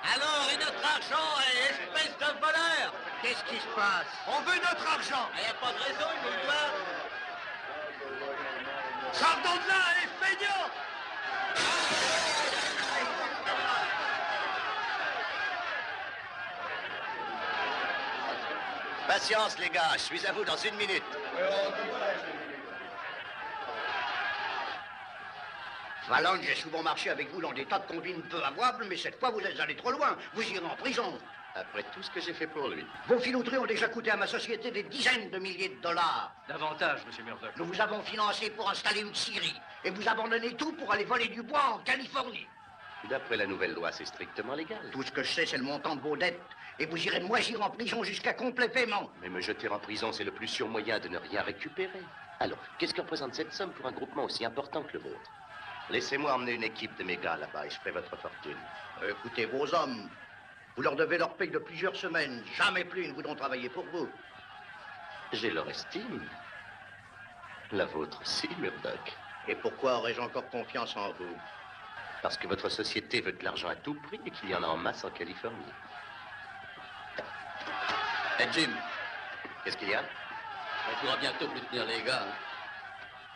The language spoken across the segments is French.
Alors, et notre argent, espèce de voleur? Qu'est-ce qui se passe? On veut notre argent. Il n'y a pas de raison, il nous le doit. Sortons de là, les feignants! Patience, les gars, je suis à vous dans 1 minute. Fallon, j'ai souvent marché avec vous dans des tas de combines peu avouables, mais cette fois, vous êtes allé trop loin. Vous irez en prison. Après tout ce que j'ai fait pour lui. Vos filouteries ont déjà coûté à ma société des dizaines de milliers de dollars. Davantage, monsieur Murdoch. Nous vous avons financé pour installer une scierie, et vous abandonnez tout pour aller voler du bois en Californie. D'après la nouvelle loi, c'est strictement légal. Tout ce que je sais, c'est le montant de vos dettes, et vous irez moisir en prison jusqu'à complet paiement. Mais me jeter en prison, c'est le plus sûr moyen de ne rien récupérer. Alors, qu'est-ce que représente cette somme pour un groupement aussi important que le vôtre? Laissez-moi emmener une équipe de mes gars là-bas et je ferai votre fortune. Écoutez, vos hommes, vous leur devez leur paye de plusieurs semaines. Jamais plus ils ne voudront travailler pour vous. J'ai leur estime. La vôtre aussi, Murdoch. Et pourquoi aurais-je encore confiance en vous? Parce que votre société veut de l'argent à tout prix et qu'il y en a en masse en Californie. Eh, Jim, Qu'est-ce qu'il y a? on pourra bientôt plus tenir les gars. Hein.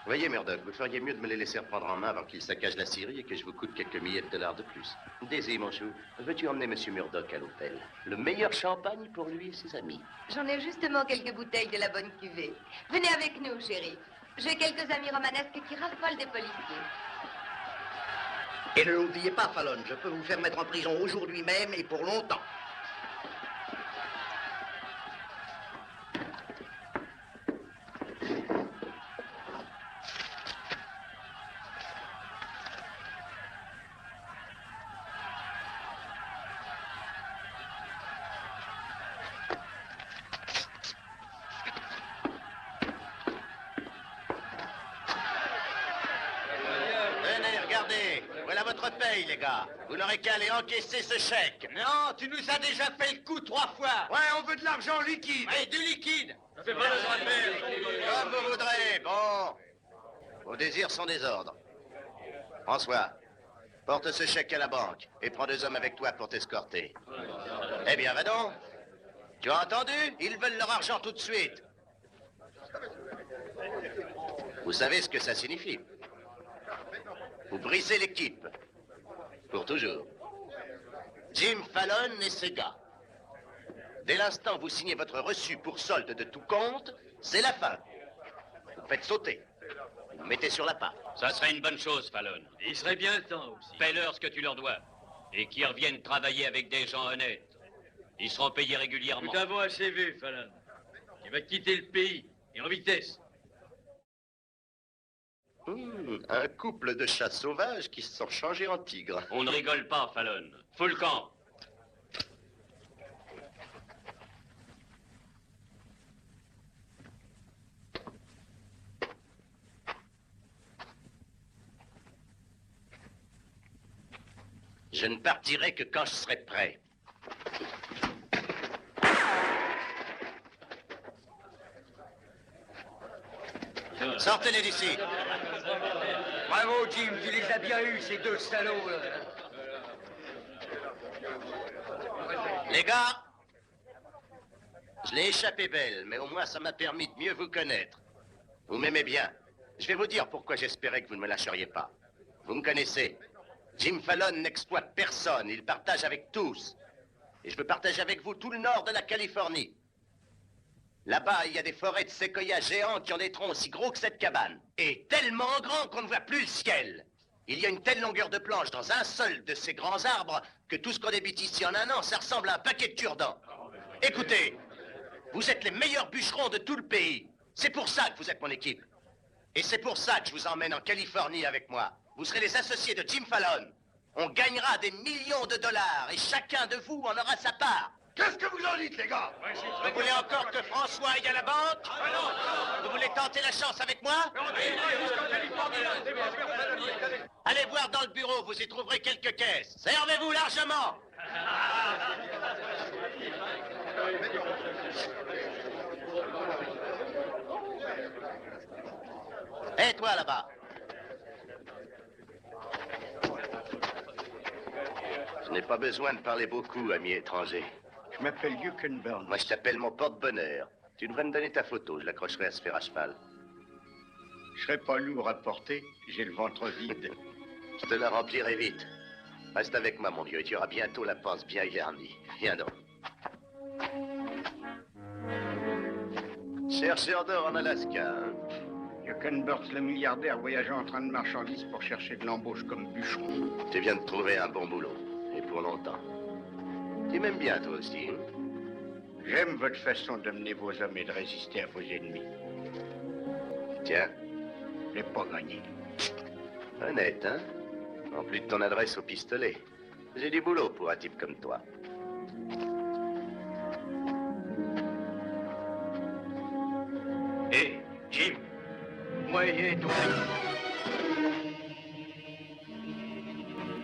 Voyez, Murdoch, vous feriez mieux de me les laisser reprendre en main avant qu'ils saccagent la Syrie et que je vous coûte quelques milliers de dollars de plus. Daisy, mon chou, veux-tu emmener Monsieur Murdoch à l'hôtel? Le meilleur champagne pour lui et ses amis. J'en ai justement quelques bouteilles de la bonne cuvée. Venez avec nous, chérie. J'ai quelques amis romanesques qui raffolent des policiers. Et ne l'oubliez pas, Fallon, je peux vous faire mettre en prison aujourd'hui même et pour longtemps. Venez, regardez. Voilà votre paye, les gars. Vous n'aurez qu'à aller encaisser ce chèque. Non, tu nous as déjà fait le coup 3 fois. Ouais, on veut de l'argent liquide. Et du liquide. Comme vous voudrez. Bon. Vos désirs sont des ordres. François, porte ce chèque à la banque et prends 2 hommes avec toi pour t'escorter. Eh bien, va donc. Tu as entendu? Ils veulent leur argent tout de suite. Vous savez ce que ça signifie? Vous brisez l'équipe. Pour toujours. Jim Fallon et ses gars. Dès l'instant où vous signez votre reçu pour solde de tout compte, c'est la fin. Vous faites sauter. Vous mettez sur la patte. Ça serait une bonne chose, Fallon. Il serait bien temps aussi. Fais-leur ce que tu leur dois. Et qu'ils reviennent travailler avec des gens honnêtes. Ils seront payés régulièrement. Nous t'avons assez vu, Fallon. Il va quitter le pays, et en vitesse. Un couple de chats sauvages qui se sont changés en tigres. On ne rigole pas, Fallon. Fous le camp. Je ne partirai que quand je serai prêt. Sortez-les d'ici. Bravo, Jim, tu les as bien eus, ces 2 salauds, là. Les gars, je l'ai échappé belle, mais au moins ça m'a permis de mieux vous connaître. Vous m'aimez bien. Je vais vous dire pourquoi j'espérais que vous ne me lâcheriez pas. Vous me connaissez. Jim Fallon n'exploite personne, il partage avec tous. Et je veux partager avec vous tout le nord de la Californie. Là-bas, il y a des forêts de séquoias géants qui ont des troncs aussi gros que cette cabane. Et tellement grands qu'on ne voit plus le ciel. Il y a une telle longueur de planche dans un seul de ces grands arbres que tout ce qu'on débite ici en un an, ça ressemble à un paquet de cure-dents. Écoutez, vous êtes les meilleurs bûcherons de tout le pays. C'est pour ça que vous êtes mon équipe. Et c'est pour ça que je vous emmène en Californie avec moi. Vous serez les associés de Jim Fallon. On gagnera des millions de dollars et chacun de vous en aura sa part. Qu'est-ce que vous en dites, les gars? Vous voulez encore que François aille à la banque? Vous voulez tenter la chance avec moi? Allez voir dans le bureau, vous y trouverez quelques caisses. Servez-vous largement. Et toi là-bas? Je n'ai pas besoin de parler beaucoup, ami étranger. Je m'appelle Yukon Burns. Moi, je t'appelle mon porte-bonheur. Tu devrais me donner ta photo, je l'accrocherai à ce fer à cheval. Je serai pas lourd à porter, j'ai le ventre vide. Je te la remplirai vite. Reste avec moi, mon vieux, et tu auras bientôt la panse bien garnie. Viens donc. Chercheur d'or en Alaska, hein? Yukon Burns, le milliardaire, voyageait en train de marchandises pour chercher de l'embauche comme bûcheron. Tu viens de trouver un bon boulot, et pour longtemps. Tu m'aimes bien, toi aussi, hein? J'aime votre façon de mener vos hommes et de résister à vos ennemis. Tiens, Je n'ai pas gagné. honnête, hein? En plus de ton adresse au pistolet. J'ai du boulot pour un type comme toi. Hé, Jim, moi et toi.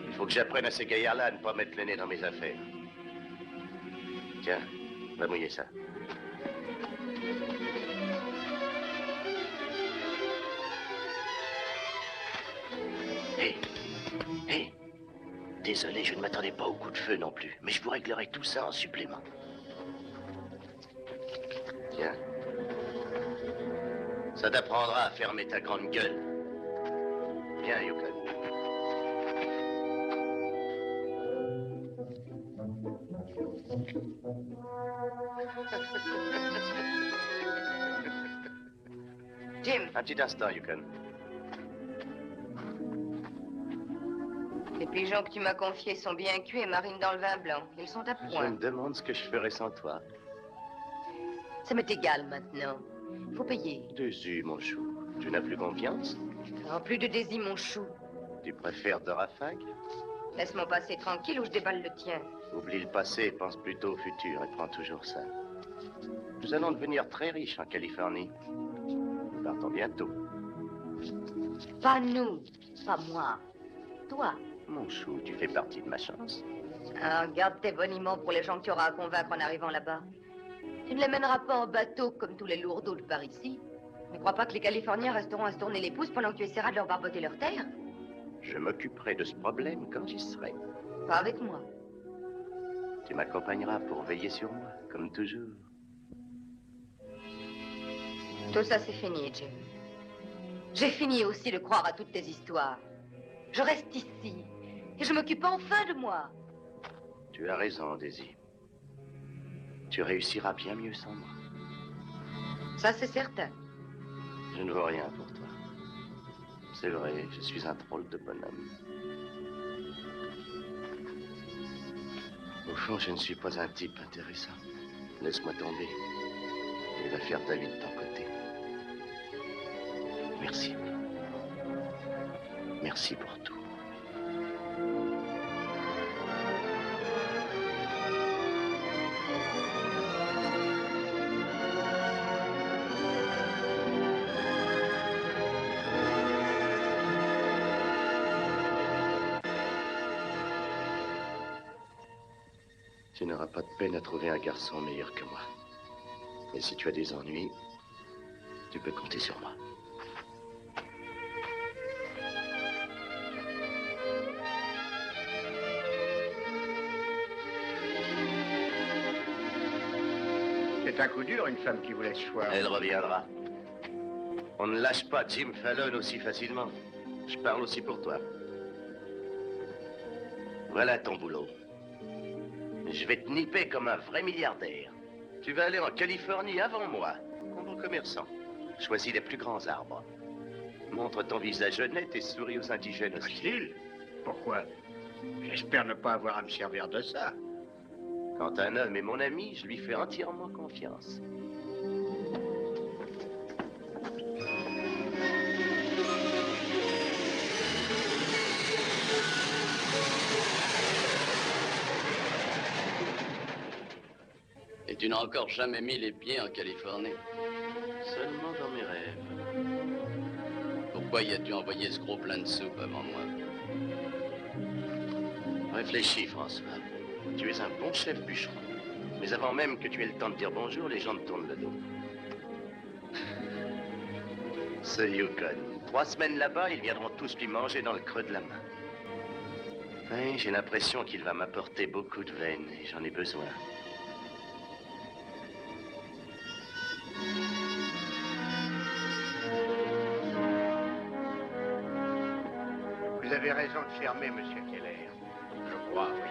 Il faut que j'apprenne à ces gaillards-là à ne pas mettre le nez dans mes affaires. Tiens, va mouiller ça. Hé, hé, désolé, je ne m'attendais pas au coup de feu non plus, mais je vous réglerai tout ça en supplément. Tiens. Ça t'apprendra à fermer ta grande gueule. Viens, Yukon. Jim, Un petit instant, Yukon. les pigeons que tu m'as confiés sont bien cuits et marinent dans le vin blanc. Ils sont à Je point. me demande ce que je ferais sans toi. Ça m'est égal maintenant. Faut payer. Dessus, mon chou. Tu n'as plus confiance? En plus de désir, mon chou. Tu préfères de rafag? Laisse-moi passer tranquille ou je déballe le tien. Oublie le passé et pense plutôt au futur et prends toujours ça. Nous allons devenir très riches en Californie. Nous partons bientôt. Pas nous, pas moi. Toi. Mon chou, tu fais partie de ma chance. Ah, garde tes boniments pour les gens que tu auras à convaincre en arrivant là-bas. Tu ne les mèneras pas en bateau comme tous les lourdeaux de par ici. Ne crois pas que les Californiens resteront à se tourner les pouces pendant que tu essaieras de leur barboter leur terre. Je m'occuperai de ce problème quand j'y serai. Pas avec moi. Tu m'accompagneras pour veiller sur moi, comme toujours. Tout ça, c'est fini, Jim. J'ai fini aussi de croire à toutes tes histoires. Je reste ici et je m'occupe enfin de moi. Tu as raison, Daisy. Tu réussiras bien mieux sans moi. Ça, c'est certain. Je ne veux rien pour toi. C'est vrai, je suis un drôle de bonhomme. Au fond, je ne suis pas un type intéressant. Laisse-moi tomber. Et va faire ta vie de ton côté. Merci. Merci pour tout. Tu n'auras pas de peine à trouver un garçon meilleur que moi. Et si tu as des ennuis, tu peux compter sur moi. C'est un coup dur, une femme qui vous laisse choir. Elle reviendra. On ne lâche pas Jim Fallon aussi facilement. Je parle aussi pour toi. Voilà ton boulot. Je vais te nipper comme un vrai milliardaire. Tu vas aller en Californie avant moi, comme un commerçant. Choisis les plus grands arbres. Montre ton visage honnête et souris aux indigènes aussi. Hostile? Pourquoi? J'espère ne pas avoir à me servir de ça. Quand un homme est mon ami, je lui fais entièrement confiance. Et tu n'as encore jamais mis les pieds en Californie. Seulement dans mes rêves. Pourquoi y as-tu envoyé ce gros plein de soupe avant moi? Réfléchis, François. Tu es un bon chef bûcheron. Mais avant même que tu aies le temps de dire bonjour, les gens te tournent le dos. Ce Yukon. 3 semaines là-bas, ils viendront tous lui manger dans le creux de la main. Oui, j'ai l'impression qu'il va m'apporter beaucoup de veine et j'en ai besoin. Vous avez raison de fermer, monsieur Keller. Je crois, oui.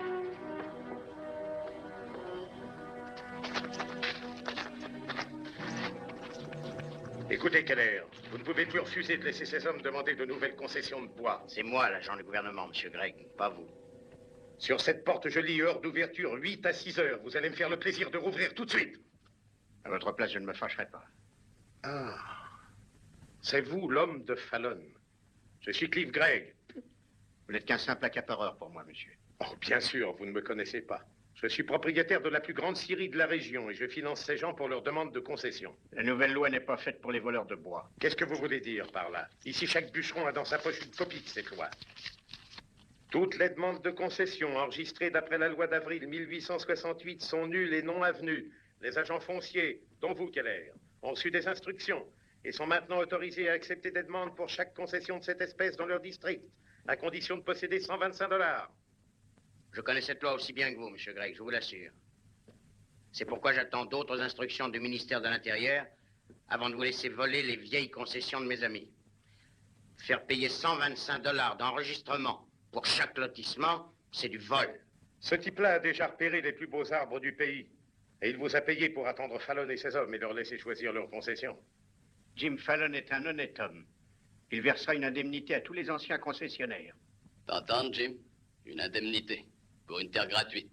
Écoutez, Keller, vous ne pouvez plus refuser de laisser ces hommes demander de nouvelles concessions de bois. C'est moi, l'agent du gouvernement, monsieur Gregg, pas vous. Sur cette porte, je lis heure d'ouverture, 8 à 6 heures. Vous allez me faire le plaisir de rouvrir tout de suite. À votre place, je ne me fâcherai pas. Ah, c'est vous, l'homme de Fallon. Je suis Cliff Gregg. Vous n'êtes qu'un simple accapareur pour moi, monsieur. Oh, bien sûr, vous ne me connaissez pas. Je suis propriétaire de la plus grande scierie de la région et je finance ces gens pour leur demande de concession. La nouvelle loi n'est pas faite pour les voleurs de bois. Qu'est-ce que vous voulez dire par là? Ici, chaque bûcheron a dans sa poche une copie de cette loi. Toutes les demandes de concession enregistrées d'après la loi d'avril 1868 sont nulles et non avenues. Les agents fonciers, dont vous, Keller, ont reçu des instructions et sont maintenant autorisés à accepter des demandes pour chaque concession de cette espèce dans leur district, à condition de posséder 125 $. Je connais cette loi aussi bien que vous, monsieur Gregg, je vous l'assure. C'est pourquoi j'attends d'autres instructions du ministère de l'Intérieur avant de vous laisser voler les vieilles concessions de mes amis. Faire payer 125 $ d'enregistrement pour chaque lotissement, c'est du vol. Ce type-là a déjà repéré les plus beaux arbres du pays. Et il vous a payé pour attendre Fallon et ses hommes et leur laisser choisir leurs concessions. Jim Fallon est un honnête homme. Il versera une indemnité à tous les anciens concessionnaires. T'entends, Jim? Une indemnité. Pour une terre gratuite.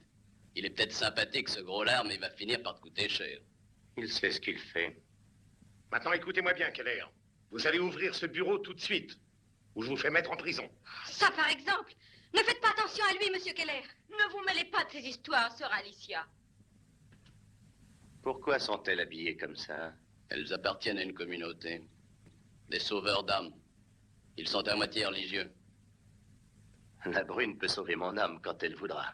Il est peut-être sympathique, ce gros lard, mais il va finir par te coûter cher. Il sait ce qu'il fait. Maintenant, écoutez-moi bien, Keller. Vous allez ouvrir ce bureau tout de suite, ou je vous fais mettre en prison. Ça, par exemple. Ne faites pas attention à lui, monsieur Keller. Ne vous mêlez pas de ces histoires, sœur Alicia. Pourquoi sont-elles habillées comme ça? Elles appartiennent à une communauté. Des sauveurs d'âmes. Ils sont à moitié religieux. La brune peut sauver mon âme quand elle voudra.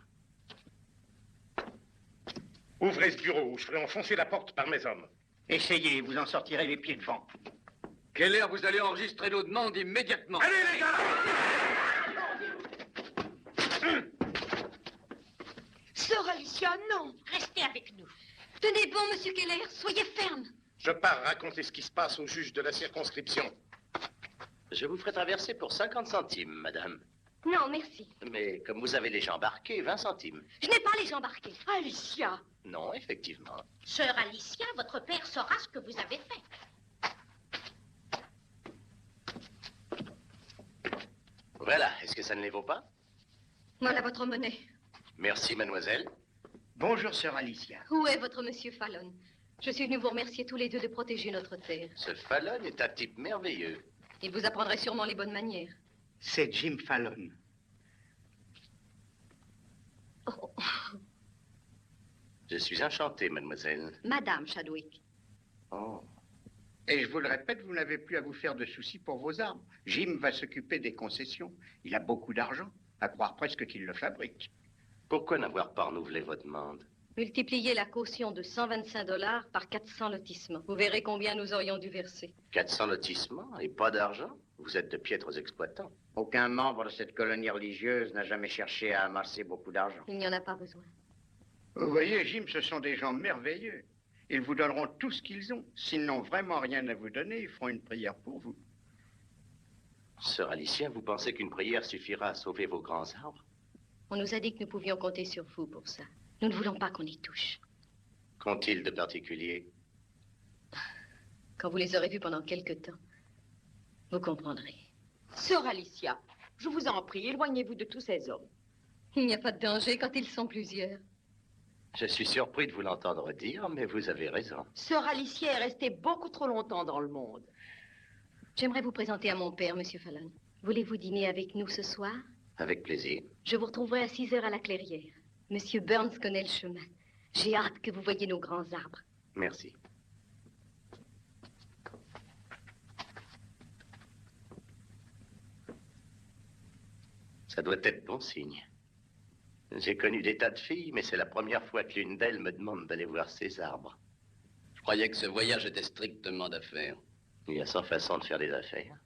Ouvrez ce bureau ou je ferai enfoncer la porte par mes hommes. Essayez, vous en sortirez les pieds devant. Keller, vous allez enregistrer nos demandes immédiatement. Allez, les gars! Sœur Alicia, non. Restez avec nous. Tenez bon, monsieur Keller, soyez ferme. Je pars raconter ce qui se passe au juge de la circonscription. Je vous ferai traverser pour 50 centimes, madame. Non, merci. Mais comme vous avez les jambes embarquées, 20 centimes. Je n'ai pas les jambes embarquées. Alicia. Non, effectivement. Sœur Alicia, votre père saura ce que vous avez fait. Voilà, est-ce que ça ne les vaut pas? Voilà votre monnaie. Merci, mademoiselle. Bonjour, sœur Alicia. Où est votre monsieur Fallon? Je suis venu vous remercier tous les deux de protéger notre terre. Ce Fallon est un type merveilleux. Il vous apprendrait sûrement les bonnes manières. C'est Jim Fallon. Oh, Je suis enchanté, mademoiselle. Madame Chadwick. Oh. Et je vous le répète, vous n'avez plus à vous faire de soucis pour vos arbres. Jim va s'occuper des concessions. Il a beaucoup d'argent, à croire presque qu'il le fabrique. Pourquoi n'avoir pas renouvelé votre demande? Multipliez la caution de 125 $ par 400 lotissements. Vous verrez combien nous aurions dû verser. 400 lotissements et pas d'argent? Vous êtes de piètres exploitants. Aucun membre de cette colonie religieuse n'a jamais cherché à amasser beaucoup d'argent. Il n'y en a pas besoin. Vous voyez, Jim, ce sont des gens merveilleux. Ils vous donneront tout ce qu'ils ont. S'ils n'ont vraiment rien à vous donner, ils feront une prière pour vous. Sœur Alicia, vous pensez qu'une prière suffira à sauver vos grands arbres? On nous a dit que nous pouvions compter sur vous pour ça. Nous ne voulons pas qu'on y touche. Qu'ont-ils de particulier? Quand vous les aurez vus pendant quelque temps, vous comprendrez. Sœur Alicia, je vous en prie, éloignez-vous de tous ces hommes. Il n'y a pas de danger quand ils sont plusieurs. Je suis surpris de vous l'entendre dire, mais vous avez raison. Sœur Alicia est restée beaucoup trop longtemps dans le monde. J'aimerais vous présenter à mon père, monsieur Fallon. Voulez-vous dîner avec nous ce soir? Avec plaisir. Je vous retrouverai à 6 heures à la Clairière. Monsieur Burns connaît le chemin. J'ai hâte que vous voyiez nos grands arbres. Merci. Ça doit être bon signe. J'ai connu des tas de filles, mais c'est la première fois que l'une d'elles me demande d'aller voir ses arbres. Je croyais que ce voyage était strictement d'affaires. Il y a 100 façons de faire des affaires.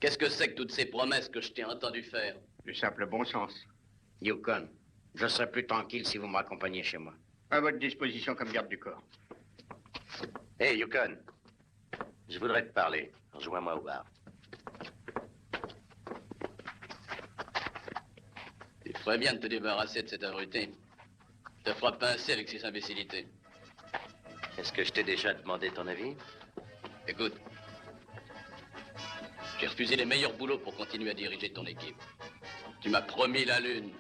Qu'est-ce que c'est que toutes ces promesses que je t'ai entendu faire? Du simple bon sens. Yukon, je serai plus tranquille si vous me raccompagnez chez moi. À votre disposition comme garde du corps. Hé, Yukon, je voudrais te parler. Rejoins-moi au bar. Tu ferais bien de te débarrasser de cet abruti. Tu te feras pincer avec ces imbécilités. Est-ce que je t'ai déjà demandé ton avis? Écoute, j'ai refusé les meilleurs boulots pour continuer à diriger ton équipe. Tu m'as promis la lune.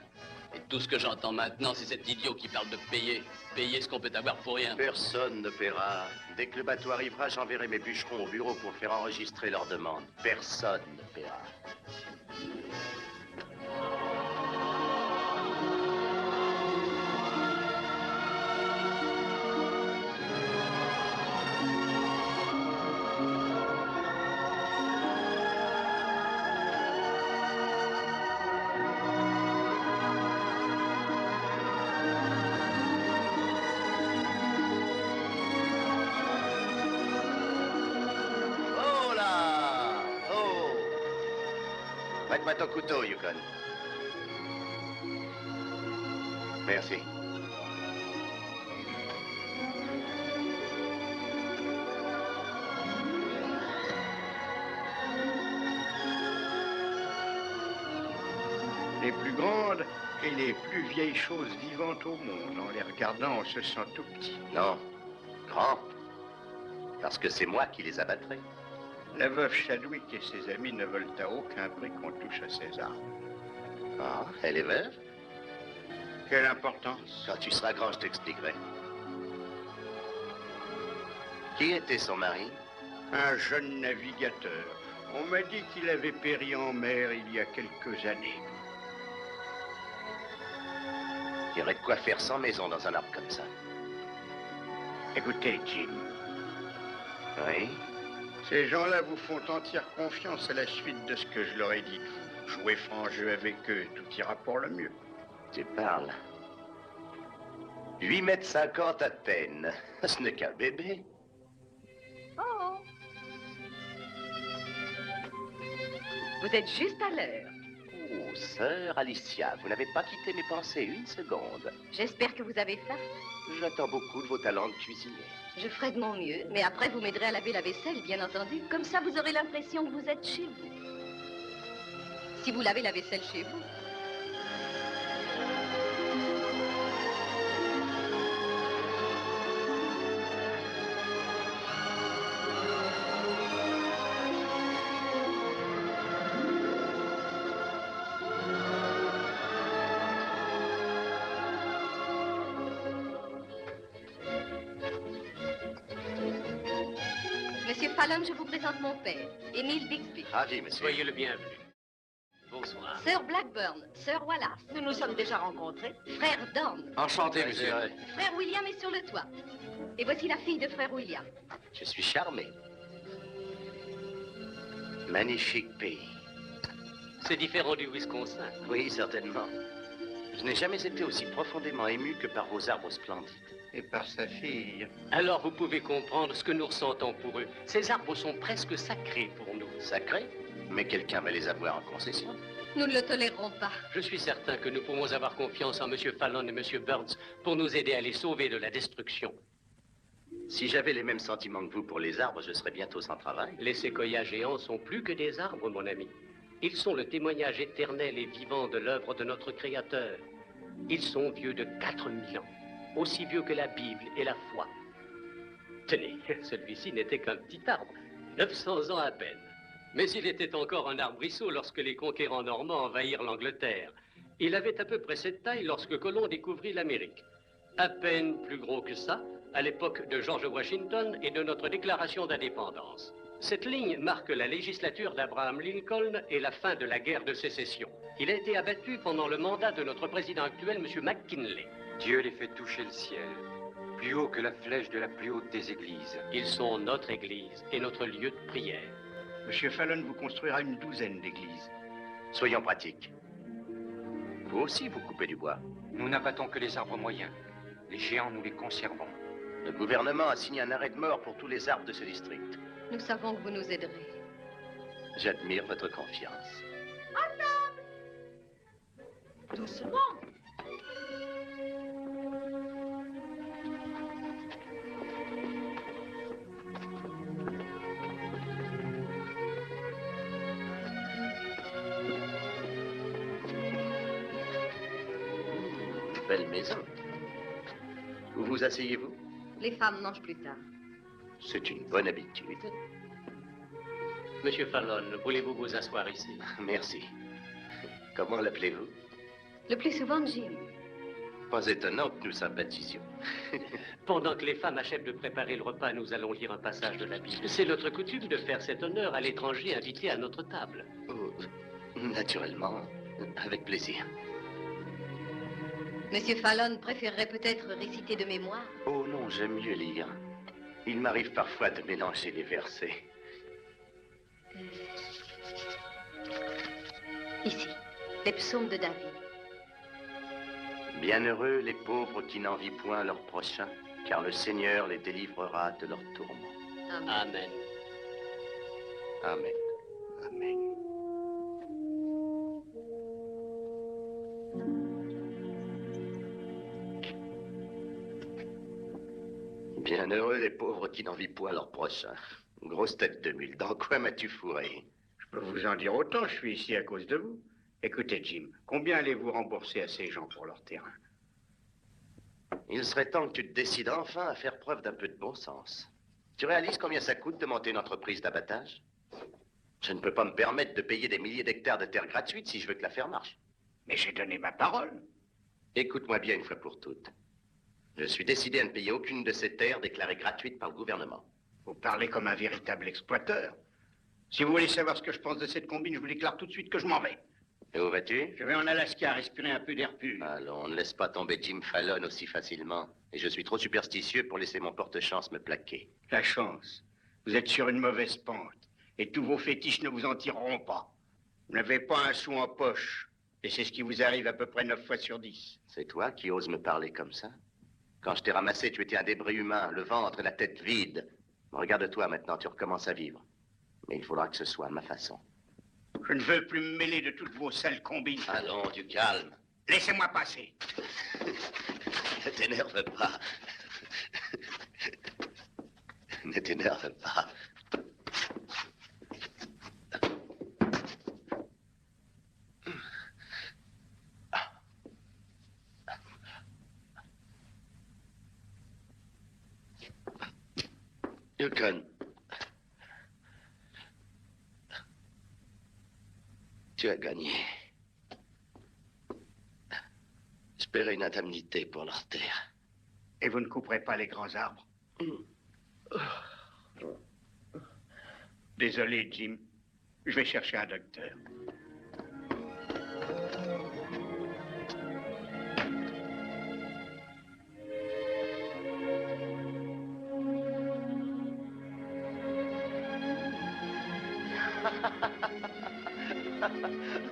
Et tout ce que j'entends maintenant, c'est cet idiot qui parle de payer. Payer ce qu'on peut avoir pour rien. Personne ne paiera. Dès que le bateau arrivera, j'enverrai mes bûcherons au bureau pour faire enregistrer leurs demandes. Personne ne paiera. Oh là! Oh! Mets-moi ton couteau, Yukon. Merci. Les plus grandes et les plus vieilles choses vivantes au monde. En les regardant, on se sent tout petit. Non. Grand. Parce que c'est moi qui les abattrai. La veuve Chadwick et ses amis ne veulent à aucun prix qu'on touche à ses armes. Ah, elle est veuve? Quelle importance? Quand tu seras grand, je t'expliquerai. Qui était son mari? Un jeune navigateur. On m'a dit qu'il avait péri en mer il y a quelques années. Il y aurait de quoi faire 100 maisons dans un arbre comme ça. Écoutez, Jim. Oui? Ces gens-là vous font entière confiance à la suite de ce que je leur ai dit de vous. Jouez franc jeu avec eux, tout ira pour le mieux. Tu parles. 8,50 m à peine. Ce n'est qu'un bébé. Oh! Vous êtes juste à l'heure. Oh, sœur Alicia, vous n'avez pas quitté mes pensées une seconde. J'espère que vous avez faim. J'attends beaucoup de vos talents de cuisinier. Je ferai de mon mieux, mais après vous m'aiderez à laver la vaisselle, bien entendu. Comme ça, vous aurez l'impression que vous êtes chez vous. Si vous lavez la vaisselle chez vous. Monsieur Fallon, je vous présente mon père, Émile Bixby. Ravi, monsieur. Soyez le bienvenu. Bonsoir. Sir Blackburn, Sir Wallace, Nous nous sommes déjà rencontrés. frère Dorn. Enchanté, monsieur. Frère William est sur le toit. Et voici la fille de frère William. Je suis charmé. Magnifique pays. C'est différent du Wisconsin. Oui, certainement. Je n'ai jamais été aussi profondément ému que par vos arbres splendides. Et par sa fille. Alors vous pouvez comprendre ce que nous ressentons pour eux. Ces arbres sont presque sacrés pour nous. Sacré? Mais quelqu'un va les avoir en concession. Nous ne le tolérerons pas. Je suis certain que nous pouvons avoir confiance en M. Fallon et M. Burns pour nous aider à les sauver de la destruction. Si j'avais les mêmes sentiments que vous pour les arbres, je serais bientôt sans travail. Les séquoias géants sont plus que des arbres, mon ami. Ils sont le témoignage éternel et vivant de l'œuvre de notre Créateur. Ils sont vieux de 4000 ans, aussi vieux que la Bible et la foi. Tenez, celui-ci n'était qu'un petit arbre, 900 ans à peine. Mais il était encore un arbrisseau lorsque les conquérants normands envahirent l'Angleterre. Il avait à peu près cette taille lorsque Colomb découvrit l'Amérique. À peine plus gros que ça, à l'époque de George Washington et de notre déclaration d'indépendance. Cette ligne marque la législature d'Abraham Lincoln et la fin de la guerre de sécession. Il a été abattu pendant le mandat de notre président actuel, M. McKinley. Dieu les fait toucher le ciel, plus haut que la flèche de la plus haute des églises. Ils sont notre église et notre lieu de prière. Monsieur Fallon vous construira une douzaine d'églises. Soyons pratiques. Vous aussi, vous coupez du bois. Nous n'abattons que les arbres moyens. Les géants, nous les conservons. Le gouvernement a signé un arrêt de mort pour tous les arbres de ce district. Nous savons que vous nous aiderez. J'admire votre confiance. Doucement. Belle maison. Où vous asseyez-vous? Les femmes mangent plus tard. C'est une bonne habitude. Monsieur Fallon, voulez-vous vous asseoir ici? Merci. Comment l'appelez-vous? Le plus souvent, Jim. Pas étonnant que nous sympathisions. Pendant que les femmes achèvent de préparer le repas, nous allons lire un passage de la Bible. C'est notre coutume de faire cet honneur à l'étranger invité à notre table. Oh, naturellement, avec plaisir. Monsieur Fallon préférerait peut-être réciter de mémoire. Oh non, j'aime mieux lire. Il m'arrive parfois de mélanger les versets. Ici, les psaumes de David. Bienheureux les pauvres qui n'envient point leur prochain, car le Seigneur les délivrera de leurs tourments. Amen. Amen. Amen. Bienheureux les pauvres qui n'envient point leur prochain. Grosse tête de mule, dans quoi m'as-tu fourré? Je peux vous en dire autant, je suis ici à cause de vous. Écoutez, Jim, combien allez-vous rembourser à ces gens pour leur terrain? Il serait temps que tu te décides enfin à faire preuve d'un peu de bon sens. Tu réalises combien ça coûte de monter une entreprise d'abattage? Je ne peux pas me permettre de payer des milliers d'hectares de terre gratuite si je veux que l'affaire marche. Mais j'ai donné ma parole. Écoute-moi bien une fois pour toutes. Je suis décidé à ne payer aucune de ces terres déclarées gratuites par le gouvernement. Vous parlez comme un véritable exploiteur. Si vous voulez savoir ce que je pense de cette combine, je vous déclare tout de suite que je m'en vais. Et où vas-tu? Je vais en Alaska respirer un peu d'air pur. Allons, ne laisse pas tomber Jim Fallon aussi facilement. Et je suis trop superstitieux pour laisser mon porte-chance me plaquer. La chance. Vous êtes sur une mauvaise pente. Et tous vos fétiches ne vous en tireront pas. Vous n'avez pas un sou en poche. Et c'est ce qui vous arrive à peu près 9 fois sur 10. C'est toi qui oses me parler comme ça? Quand je t'ai ramassé, tu étais un débris humain, le ventre et la tête vide. Regarde-toi maintenant, tu recommences à vivre. Mais il faudra que ce soit à ma façon. Je ne veux plus me mêler de toutes vos sales combines. Allons, du calme. Laissez-moi passer. Ne t'énerve pas. Ne t'énerve pas. Yukon. Tu as gagné. Espérer une indemnité pour leur terre. Et vous ne couperez pas les grands arbres? Désolé, Jim. Je vais chercher un docteur.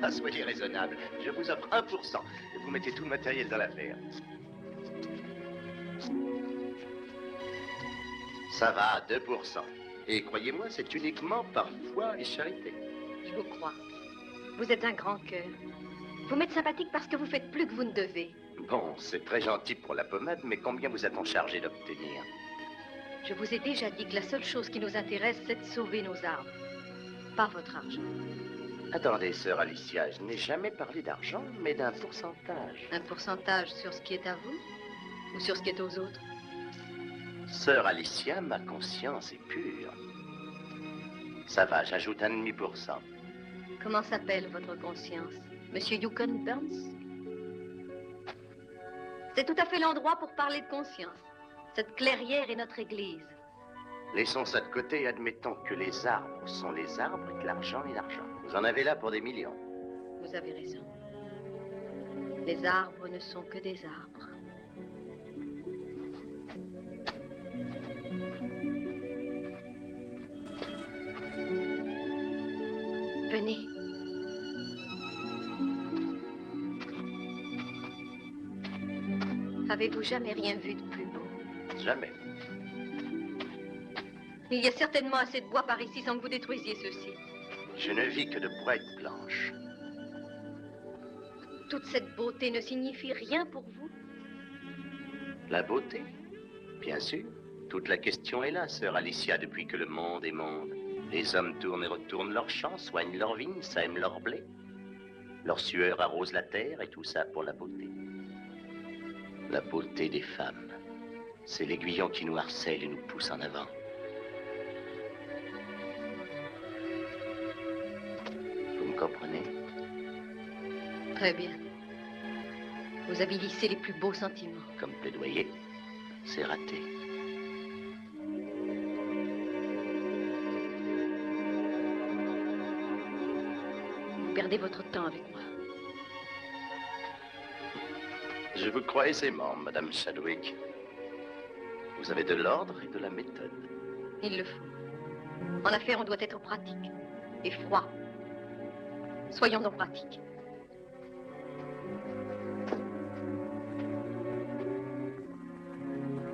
Ah, soyez raisonnable. Je vous offre 1%. Et vous mettez tout le matériel dans l'affaire. Ça va, 2%. Et croyez-moi, c'est uniquement par foi et charité. Je vous crois. Vous êtes un grand cœur. Vous m'êtes sympathique parce que vous faites plus que vous ne devez. Bon, c'est très gentil pour la pommade, mais combien vous a-t-on chargé d'obtenir? Je vous ai déjà dit que la seule chose qui nous intéresse, c'est de sauver nos arbres. Pas votre argent. Attendez, sœur Alicia, je n'ai jamais parlé d'argent, mais d'un pourcentage. Un pourcentage sur ce qui est à vous ou sur ce qui est aux autres? Sœur Alicia, ma conscience est pure. Ça va, j'ajoute 1,5%. Comment s'appelle votre conscience? Monsieur Yukon Burns? C'est tout à fait l'endroit pour parler de conscience. Cette clairière est notre église. Laissons ça de côté et admettons que les arbres sont les arbres et que l'argent est l'argent. Vous en avez là pour des millions. Vous avez raison. Les arbres ne sont que des arbres. Venez. Avez-vous jamais rien vu de plus beau? Jamais. Il y a certainement assez de bois par ici sans que vous détruisiez ceci. Je ne vis que de boîtes blanches. toute cette beauté ne signifie rien pour vous? La beauté? Bien sûr. Toute la question est là, sœur Alicia, depuis que le monde est monde. Les hommes tournent et retournent leurs champs, soignent leurs vignes, sèment leur blé. Leur sueur arrose la terre et tout ça pour la beauté. La beauté des femmes. C'est l'aiguillon qui nous harcèle et nous pousse en avant. Vous me comprenez? Très bien. Vous avez lissé les plus beaux sentiments. Comme plaidoyer, c'est raté. Vous perdez votre temps avec moi. Je vous crois aisément, Madame Chadwick. Vous avez de l'ordre et de la méthode. Il le faut. En affaires, on doit être pratique et froid. Soyons donc pratiques.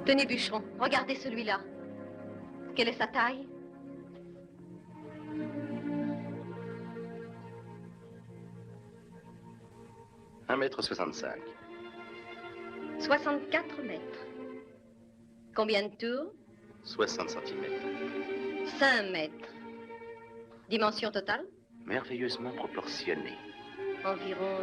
Tenez, bûcheron, regardez celui-là. Quelle est sa taille? Un mètre 65. 64 mètres. Combien de tours? 60 centimètres. 5 mètres. Dimension totale? Merveilleusement proportionné. Environ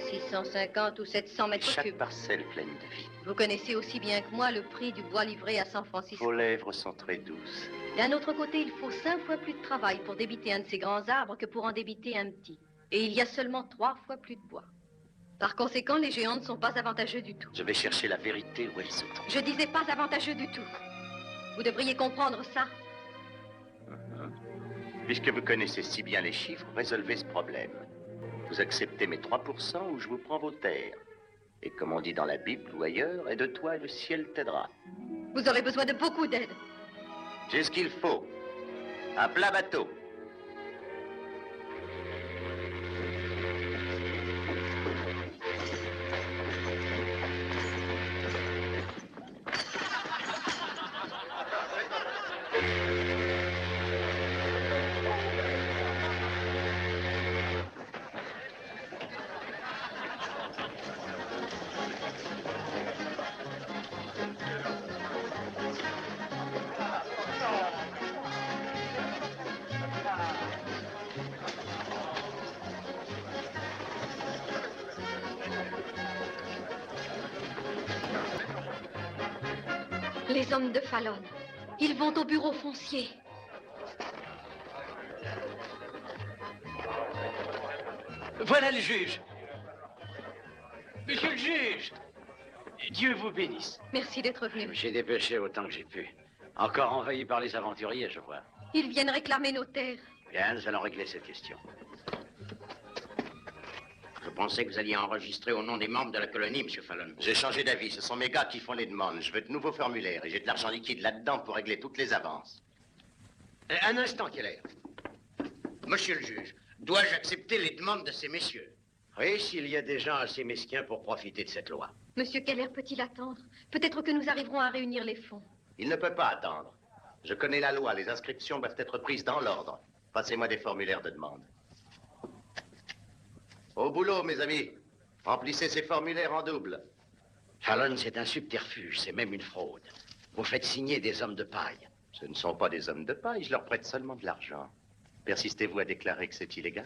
650 ou 700 mètres Chaque cubes. parcelle pleine de vie. Vous connaissez aussi bien que moi le prix du bois livré à San Francisco. Vos lèvres sont très douces. D'un autre côté, il faut 5 fois plus de travail pour débiter un de ces grands arbres que pour en débiter un petit. Et il y a seulement 3 fois plus de bois. Par conséquent, les géants ne sont pas avantageux du tout. Je vais chercher la vérité où elle se trouve. Je disais pas avantageux du tout. Vous devriez comprendre ça. Puisque vous connaissez si bien les chiffres, résolvez ce problème. Vous acceptez mes 3% ou je vous prends vos terres. Et comme on dit dans la Bible ou ailleurs, aide-toi et le ciel t'aidera. Vous aurez besoin de beaucoup d'aide. J'ai ce qu'il faut. À plat bateau. Les hommes de Fallon, ils vont au bureau foncier. Voilà le juge. Monsieur le juge. Dieu vous bénisse. Merci d'être venu. J'ai dépêché autant que j'ai pu. Encore envahi par les aventuriers, je vois. Ils viennent réclamer nos terres. Bien, nous allons régler cette question. Je pensais que vous alliez enregistrer au nom des membres de la colonie, Monsieur Fallon. J'ai changé d'avis. Ce sont mes gars qui font les demandes. Je veux de nouveaux formulaires et j'ai de l'argent liquide là-dedans pour régler toutes les avances. Un instant, Keller. Monsieur le juge, dois-je accepter les demandes de ces messieurs? Oui, s'il y a des gens assez mesquins pour profiter de cette loi. Monsieur Keller peut-il attendre? Peut-être que nous arriverons à réunir les fonds. Il ne peut pas attendre. Je connais la loi. Les inscriptions doivent être prises dans l'ordre. Passez-moi des formulaires de demande. Au boulot, mes amis. Remplissez ces formulaires en double. Fallon, c'est un subterfuge, c'est même une fraude. Vous faites signer des hommes de paille. Ce ne sont pas des hommes de paille, je leur prête seulement de l'argent. Persistez-vous à déclarer que c'est illégal?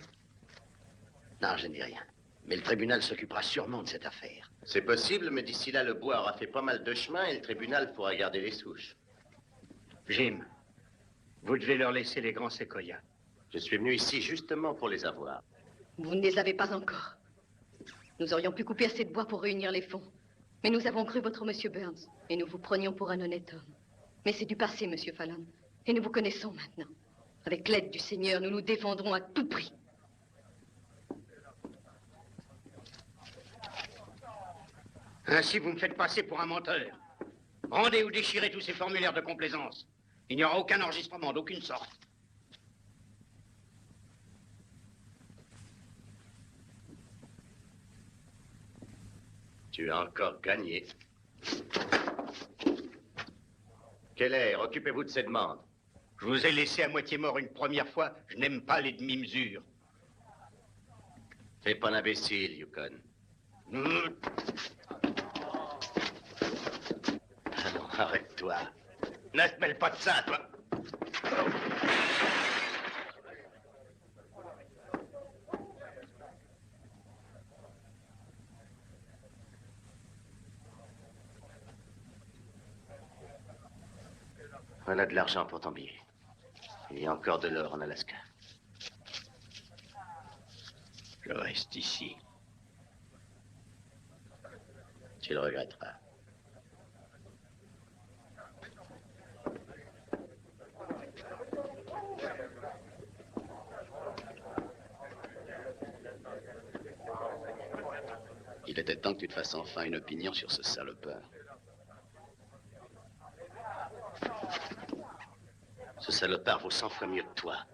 Non, je ne dis rien. Mais le tribunal s'occupera sûrement de cette affaire. C'est possible, mais d'ici là, le bois aura fait pas mal de chemin et le tribunal pourra garder les souches. Jim, vous devez leur laisser les grands séquoias. Je suis venu ici justement pour les avoir. Vous ne les avez pas encore. Nous aurions pu couper assez de bois pour réunir les fonds. Mais nous avons cru votre monsieur Burns. Et nous vous prenions pour un honnête homme. Mais c'est du passé, monsieur Fallon. Et nous vous connaissons maintenant. Avec l'aide du Seigneur, nous nous défendrons à tout prix. Ainsi, vous me faites passer pour un menteur. Rendez ou déchirez tous ces formulaires de complaisance. Il n'y aura aucun enregistrement d'aucune sorte. Tu as encore gagné. Keller, occupez-vous de ces demandes. Je vous ai laissé à moitié mort une première fois. Je n'aime pas les demi-mesures. Fais pas l'imbécile, Yukon. Ah non, arrête-toi. Ne te mêle pas de ça, toi. Voilà de l'argent pour ton billet. Il y a encore de l'or en Alaska. Je reste ici. Tu le regretteras. Il était temps que tu te fasses enfin une opinion sur ce salopard. Ce salopard vaut 100 fois mieux que toi.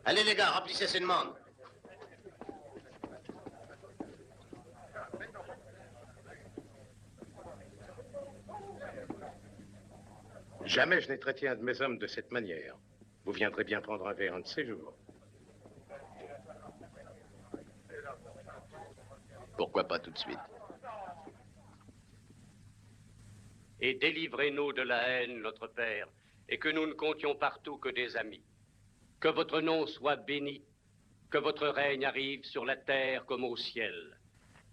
Allez les gars, remplissez ces demandes. Jamais je n'ai traité un de mes hommes de cette manière. Vous viendrez bien prendre un verre un de ces jours. Pourquoi pas tout de suite? Et délivrez-nous de la haine, notre Père, et que nous ne comptions partout que des amis. Que votre nom soit béni, que votre règne arrive sur la terre comme au ciel.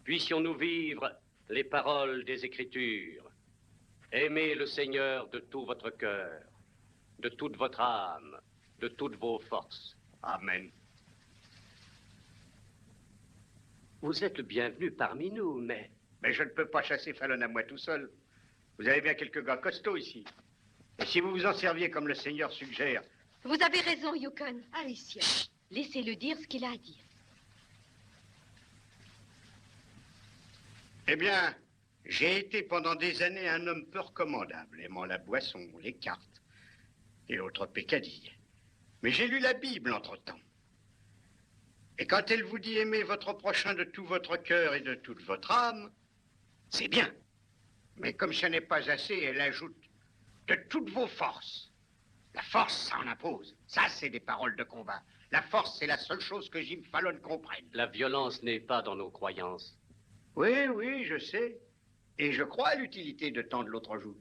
Puissions-nous vivre les paroles des Écritures. Aimez le Seigneur de tout votre cœur, de toute votre âme, de toutes vos forces. Amen. Vous êtes le bienvenu parmi nous, mais... Mais je ne peux pas chasser Fallon à moi tout seul. Vous avez bien quelques gars costauds ici. Et si vous vous en serviez comme le Seigneur suggère... Vous avez raison, Yukon. Alicia, laissez-le dire ce qu'il a à dire. Eh bien, j'ai été pendant des années un homme peu recommandable, aimant la boisson, les cartes et autres peccadilles. Mais j'ai lu la Bible entre-temps. Et quand elle vous dit aimer votre prochain de tout votre cœur et de toute votre âme, c'est bien. Mais comme ce n'est pas assez, elle ajoute de toutes vos forces. La force, ça en impose. Ça, c'est des paroles de combat. La force, c'est la seule chose que Jim Fallon comprenne. La violence n'est pas dans nos croyances. Oui, oui, je sais. Et je crois à l'utilité de tendre l'autre joue.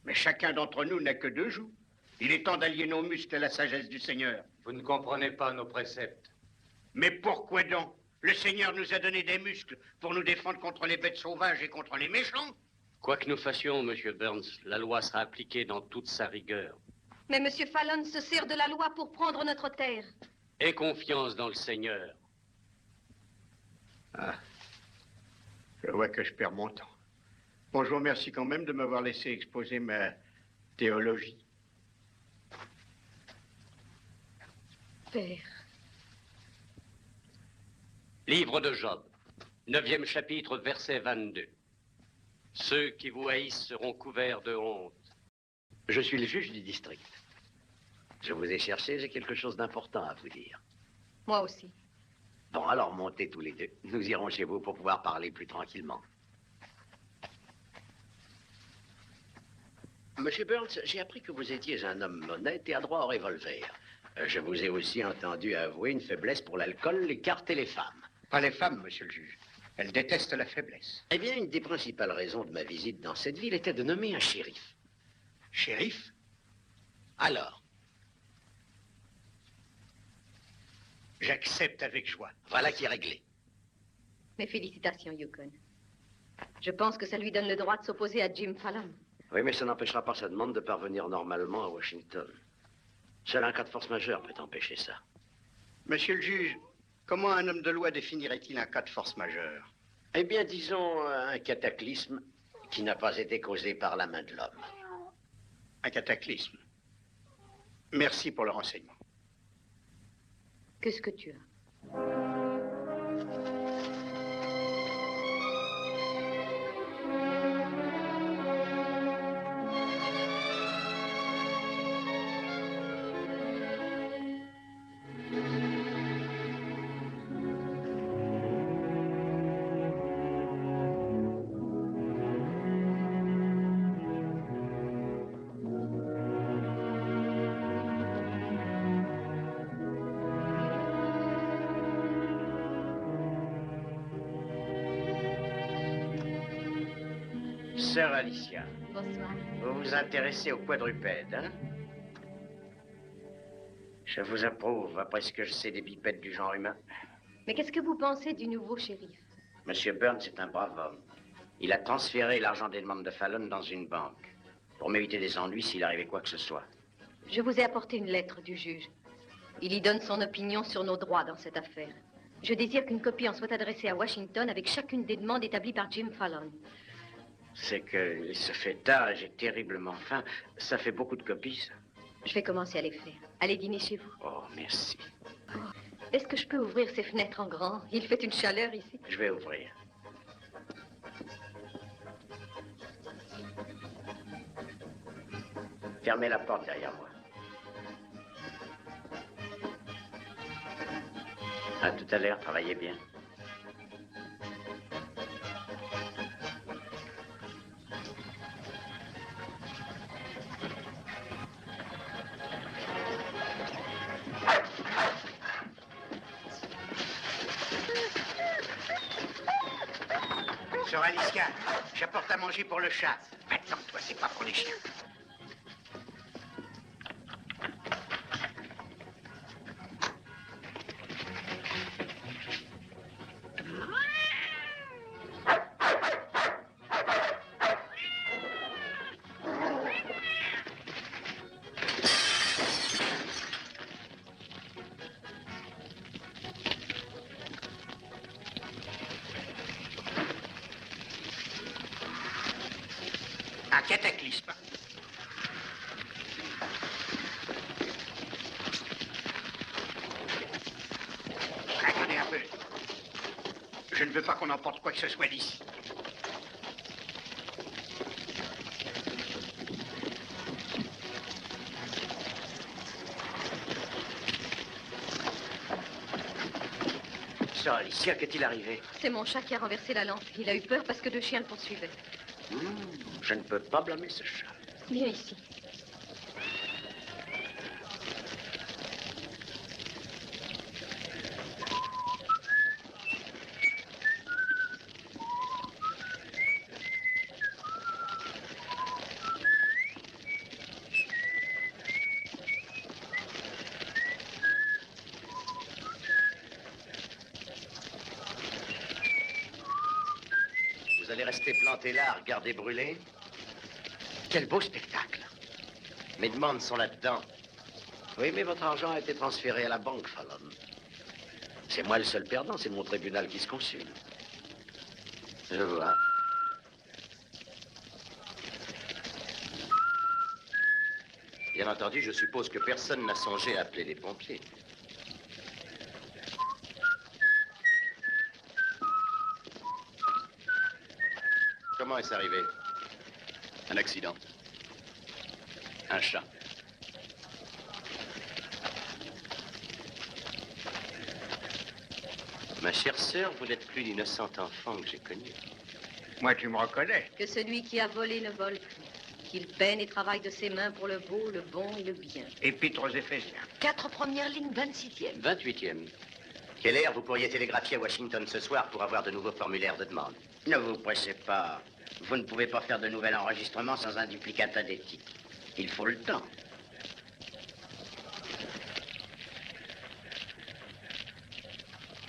Mais chacun d'entre nous n'a que deux joues. Il est temps d'allier nos muscles à la sagesse du Seigneur. Vous ne comprenez pas nos préceptes. Mais pourquoi donc? Le Seigneur nous a donné des muscles pour nous défendre contre les bêtes sauvages et contre les méchants. Quoi que nous fassions, Monsieur Burns, la loi sera appliquée dans toute sa rigueur. Mais Monsieur Fallon se sert de la loi pour prendre notre terre. Aie confiance dans le Seigneur. Ah, je vois que je perds mon temps. Bon, je vous remercie quand même de m'avoir laissé exposer ma théologie. Père. Livre de Job, 9e chapitre, verset 22. Ceux qui vous haïssent seront couverts de honte. Je suis le juge du district. Je vous ai cherché, j'ai quelque chose d'important à vous dire. Moi aussi. Bon, alors montez tous les deux. Nous irons chez vous pour pouvoir parler plus tranquillement. Monsieur Burns, j'ai appris que vous étiez un homme honnête et adroit au revolver. Je vous ai aussi entendu avouer une faiblesse pour l'alcool, les cartes et les femmes. Pas les femmes, monsieur le juge. Elles détestent la faiblesse. Eh bien, une des principales raisons de ma visite dans cette ville était de nommer un shérif. Shérif? Alors? J'accepte avec joie. Voilà qui est réglé. Mes félicitations, Yukon. Je pense que ça lui donne le droit de s'opposer à Jim Fallon. Oui, mais ça n'empêchera pas sa demande de parvenir normalement à Washington. Seul un cas de force majeure peut empêcher ça. Monsieur le juge, comment un homme de loi définirait-il un cas de force majeure? Eh bien, disons un cataclysme qui n'a pas été causé par la main de l'homme. Un cataclysme. Merci pour le renseignement. Qu'est-ce que tu as? Sœur Alicia, Bonsoir. vous vous intéressez aux quadrupèdes, hein? Je vous approuve, après ce que je sais des bipèdes du genre humain. Mais qu'est-ce que vous pensez du nouveau shérif? Monsieur Burns est un brave homme. Il a transféré l'argent des demandes de Fallon dans une banque, pour m'éviter des ennuis s'il arrivait quoi que ce soit. Je vous ai apporté une lettre du juge. Il y donne son opinion sur nos droits dans cette affaire. Je désire qu'une copie en soit adressée à Washington avec chacune des demandes établies par Jim Fallon. C'est qu'il se fait tard et j'ai terriblement faim. Ça fait beaucoup de copies, ça. Je vais commencer à les faire. Allez dîner chez vous. Oh, merci. Est-ce que je peux ouvrir ces fenêtres en grand? Il fait une chaleur ici. Je vais ouvrir. Fermez la porte derrière moi. À tout à l'heure, travaillez bien. Sœur Alicia, j'apporte à manger pour le chat. Attends, toi, c'est pas pour les chiens. Un cataclysme. Attendez un peu. Je ne veux pas qu'on emporte quoi que ce soit d'ici. Sœur Alicia, qu'est-il arrivé? C'est mon chat qui a renversé la lampe. Il a eu peur parce que 2 chiens le poursuivaient. Je ne peux pas blâmer ce chat. Viens ici. Vous allez rester planté là, à regarder brûler? Quel beau spectacle. Mes demandes sont là-dedans. Oui, mais votre argent a été transféré à la banque, Fallon. C'est moi le seul perdant, c'est mon tribunal qui se consume. Je vois. Bien entendu, je suppose que personne n'a songé à appeler les pompiers. Comment est-ce arrivé? Un accident. Un chat. Ma chère sœur, vous n'êtes plus l'innocent enfant que j'ai connu. Moi, tu me reconnais. Que celui qui a volé ne vole plus. Qu'il peine et travaille de ses mains pour le beau, le bon et le bien. Épître aux Éphésiens. 4 premières lignes, 26e. 28e. Quelle heure vous pourriez télégraphier à Washington ce soir pour avoir de nouveaux formulaires de demande? Ne vous pressez pas. Vous ne pouvez pas faire de nouvel enregistrement sans un duplicata d'éthique. Il faut le temps.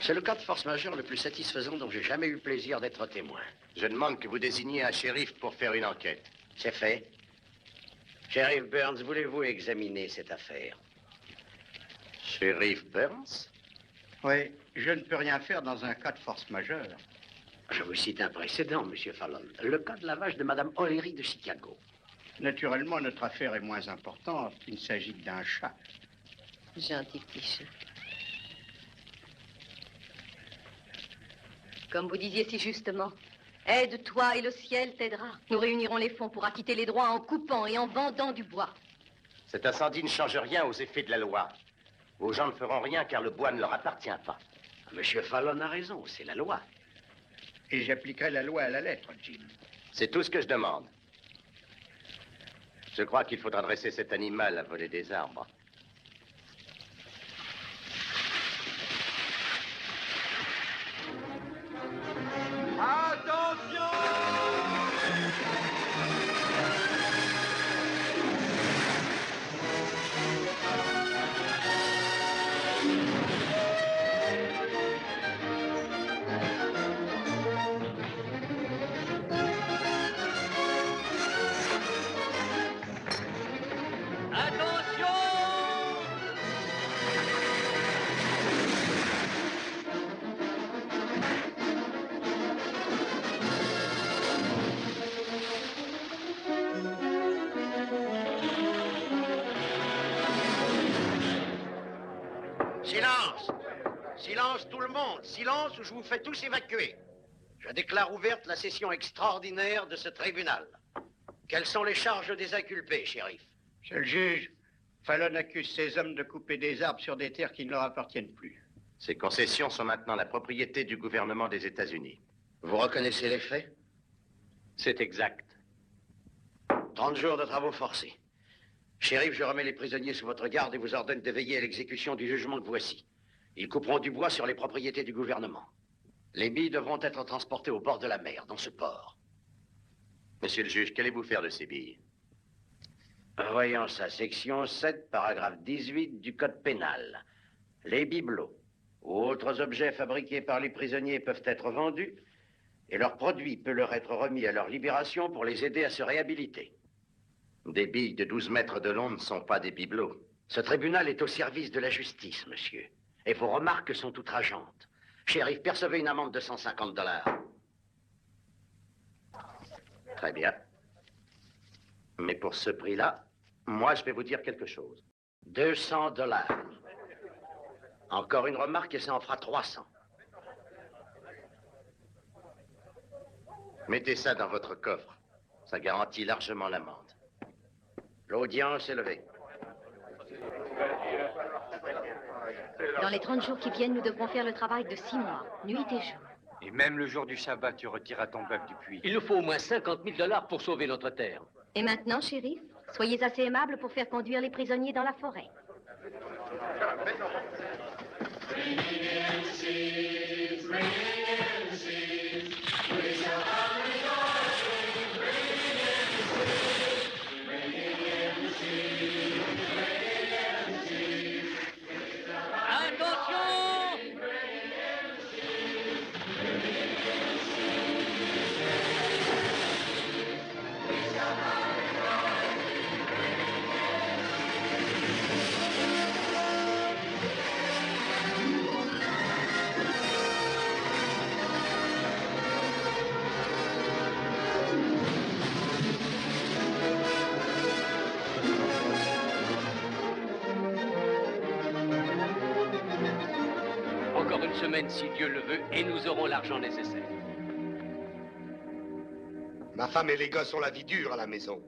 C'est le cas de force majeure le plus satisfaisant dont j'ai jamais eu plaisir d'être témoin. Je demande que vous désigniez un shérif pour faire une enquête. C'est fait. Shérif Burns, voulez-vous examiner cette affaire? Shérif Burns? Oui, je ne peux rien faire dans un cas de force majeure. Je vous cite un précédent, Monsieur Fallon. Le cas de lavage de Madame O'Leary de Chicago. Naturellement, notre affaire est moins importante. Il s'agit d'un chat. Gentil petit chat. Comme vous disiez si justement, aide-toi et le ciel t'aidera. Nous réunirons les fonds pour acquitter les droits en coupant et en vendant du bois. Cet incendie ne change rien aux effets de la loi. Vos gens ne feront rien car le bois ne leur appartient pas. Monsieur Fallon a raison, c'est la loi. Et j'appliquerai la loi à la lettre, Jim. C'est tout ce que je demande. Je crois qu'il faudra dresser cet animal à voler des arbres. Attention! Silence tout le monde. Silence ou je vous fais tous évacuer. Je déclare ouverte la session extraordinaire de ce tribunal. Quelles sont les charges des inculpés, shérif? Monsieur le juge, Fallon accuse ces hommes de couper des arbres sur des terres qui ne leur appartiennent plus. Ces concessions sont maintenant la propriété du gouvernement des États-Unis. Vous reconnaissez les faits? C'est exact. 30 jours de travaux forcés. Shérif, je remets les prisonniers sous votre garde et vous ordonne de veiller à l'exécution du jugement que voici. Ils couperont du bois sur les propriétés du gouvernement. Les billes devront être transportées au bord de la mer, dans ce port. Monsieur le juge, qu'allez-vous faire de ces billes? Voyons ça, section 7, paragraphe 18 du Code pénal. Les bibelots ou autres objets fabriqués par les prisonniers peuvent être vendus et leur produit peut leur être remis à leur libération pour les aider à se réhabiliter. Des billes de 12 mètres de long ne sont pas des bibelots. Ce tribunal est au service de la justice, monsieur. Et vos remarques sont outrageantes. Shérif, percevez une amende de 150 $. Très bien. Mais pour ce prix-là, moi, je vais vous dire quelque chose. 200 $. Encore une remarque et ça en fera 300. Mettez ça dans votre coffre. Ça garantit largement l'amende. L'audience est levée. Dans les 30 jours qui viennent, nous devrons faire le travail de 6 mois, nuit et jour. Et même le jour du sabbat, tu retireras ton bœuf du puits. Il nous faut au moins 50 000 $ pour sauver notre terre. Et maintenant, shérif, soyez assez aimable pour faire conduire les prisonniers dans la forêt. Encore une semaine, si Dieu le veut, et nous aurons l'argent nécessaire. Ma femme et les gosses ont la vie dure à la maison.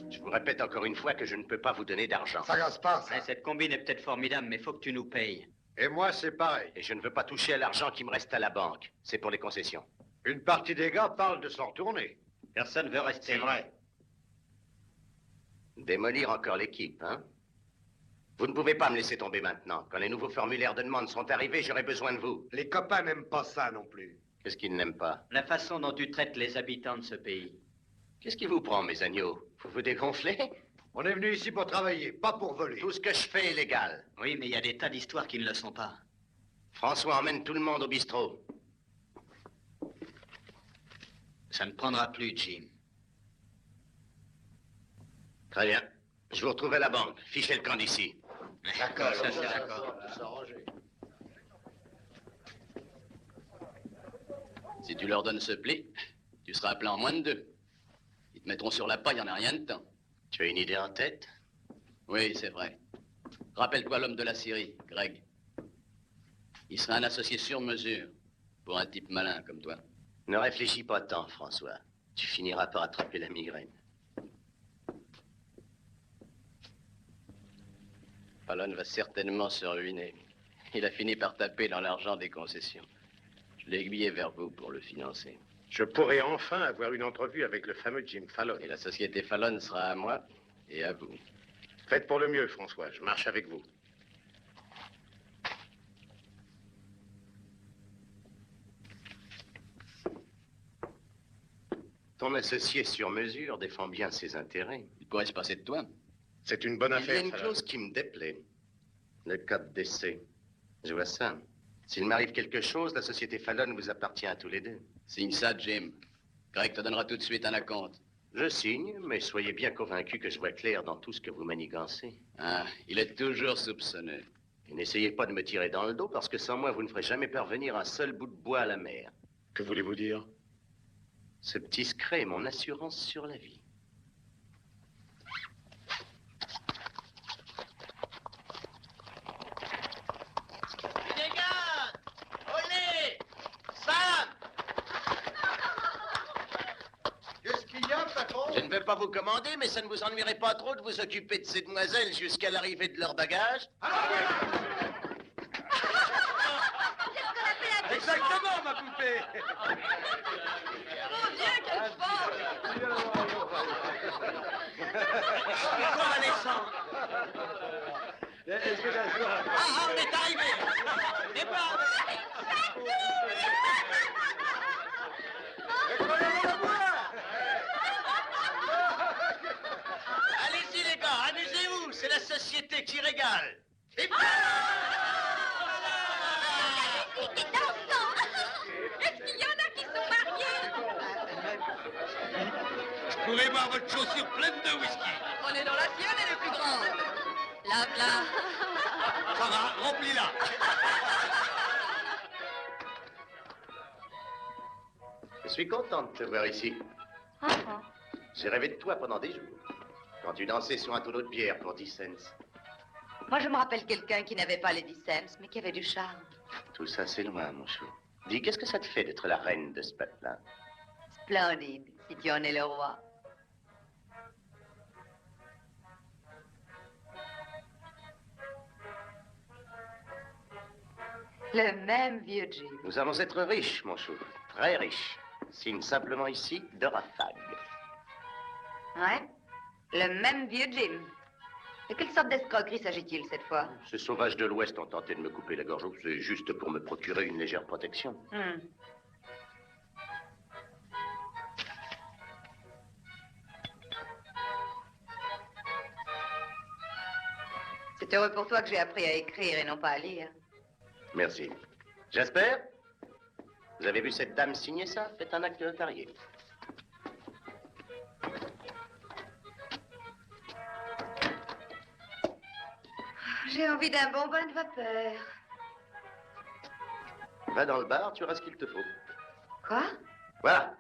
Je vous répète encore une fois que je ne peux pas vous donner d'argent. Ça gasse pas, ça. Cette combine est peut-être formidable, mais faut que tu nous payes. Et moi, c'est pareil. Et je ne veux pas toucher à l'argent qui me reste à la banque. C'est pour les concessions. Une partie des gars parle de s'en retourner. Personne veut rester. C'est vrai. Démolir encore l'équipe, hein? Vous ne pouvez pas me laisser tomber maintenant. Quand les nouveaux formulaires de demande seront arrivés, j'aurai besoin de vous. Les copains n'aiment pas ça non plus. Qu'est-ce qu'ils n'aiment pas? La façon dont tu traites les habitants de ce pays. Qu'est-ce qui vous prend, mes agneaux? Vous vous dégonflez? On est venu ici pour travailler, pas pour voler. Tout ce que je fais est légal. Oui, mais il y a des tas d'histoires qui ne le sont pas. François emmène tout le monde au bistrot. Ça ne prendra plus, Jim. Très bien. Je vous retrouve à la banque. Fichez le camp d'ici. D'accord, ça c'est d'accord. Si tu leur donnes ce pli, tu seras appelé en moins de 2. Ils te mettront sur la paille en un rien de temps. Tu as une idée en tête? Oui, c'est vrai. Rappelle-toi l'homme de la Syrie, Greg. Il sera un associé sur mesure pour un type malin comme toi. Ne réfléchis pas tant, François. Tu finiras par attraper la migraine. Fallon va certainement se ruiner. Il a fini par taper dans l'argent des concessions. Je l'ai aiguillé vers vous pour le financer. Je pourrai enfin avoir une entrevue avec le fameux Jim Fallon. Et la société Fallon sera à moi et à vous. Faites pour le mieux, François. Je marche avec vous. Ton associé sur mesure défend bien ses intérêts. Il pourrait se passer de toi. C'est une bonne Il y affaire, a une Fallon. clause qui me déplaît. Le code d'essai. Je vois ça. S'il m'arrive quelque chose, la société Fallon vous appartient à tous les deux. Signe ça, Jim. Greg te donnera tout de suite un acompte. Je signe, mais soyez bien convaincu que je vois clair dans tout ce que vous manigancez. Ah, il est toujours soupçonneux. Et n'essayez pas de me tirer dans le dos, parce que sans moi, vous ne ferez jamais parvenir un seul bout de bois à la mer. Que voulez-vous dire? Ce petit secret est mon assurance sur la vie. Les gars, Je ne vais pas vous commander, mais ça ne vous ennuierait pas trop de vous occuper de ces demoiselles jusqu'à l'arrivée de leur bagage? Exactement, ma poupée. Mon Dieu, quelle force! Quoi, Alexandre? Est-ce que ça se voit? Ah, on est arrivé. Départ. Allez-y, les gars, amusez-vous, c'est la société qui régale. Et Est-ce qu'il y en a qui sont mariés? Je pourrais boire votre chaussure pleine de whisky. Prenez dans la sienne, elle est plus grande. Lave-la. Ça va, remplis-la. Je suis content de te voir ici. J'ai rêvé de toi pendant des jours. Quand tu dansais sur un tonneau de bière pour 10 cents. Moi, je me rappelle quelqu'un qui n'avait pas les 10 cents, mais qui avait du charme. Tout ça, c'est loin, mon chou. Dis, qu'est-ce que ça te fait d'être la reine de ce peuple-là? Splendide, si tu en es le roi. Le même vieux Jim. Nous allons être riches, mon chou. Très riches. Signe simplement ici Dora Fag. Ouais, le même vieux Jim. De quelle sorte d'escroquerie s'agit-il cette fois? Ces sauvages de l'Ouest ont tenté de me couper la gorge. C'est juste pour me procurer une légère protection. C'est heureux pour toi que j'ai appris à écrire et non pas à lire. Merci. Jasper, vous avez vu cette dame signer ça? Faites un acte notarié. J'ai envie d'un bon bain de vapeur. Va dans le bar, tu auras ce qu'il te faut. Quoi? Voilà.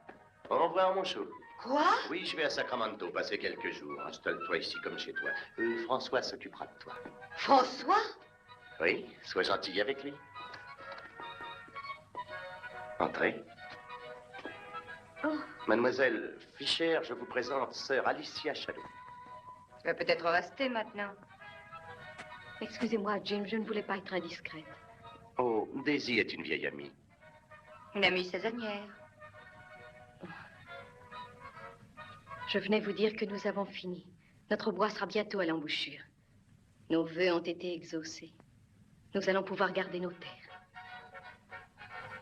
Au revoir, mon chou. Quoi? Oui, je vais à Sacramento passer quelques jours. Installe-toi ici comme chez toi. François s'occupera de toi. François? Oui, sois gentil avec lui. Entrez. Oh. Mademoiselle Fischer, je vous présente sœur Alicia Shadow. Tu vas peut-être rester maintenant. Excusez-moi, Jim, je ne voulais pas être indiscrète. Oh, Daisy est une vieille amie. Une amie saisonnière. Je venais vous dire que nous avons fini. Notre bois sera bientôt à l'embouchure. Nos vœux ont été exaucés. Nous allons pouvoir garder nos terres.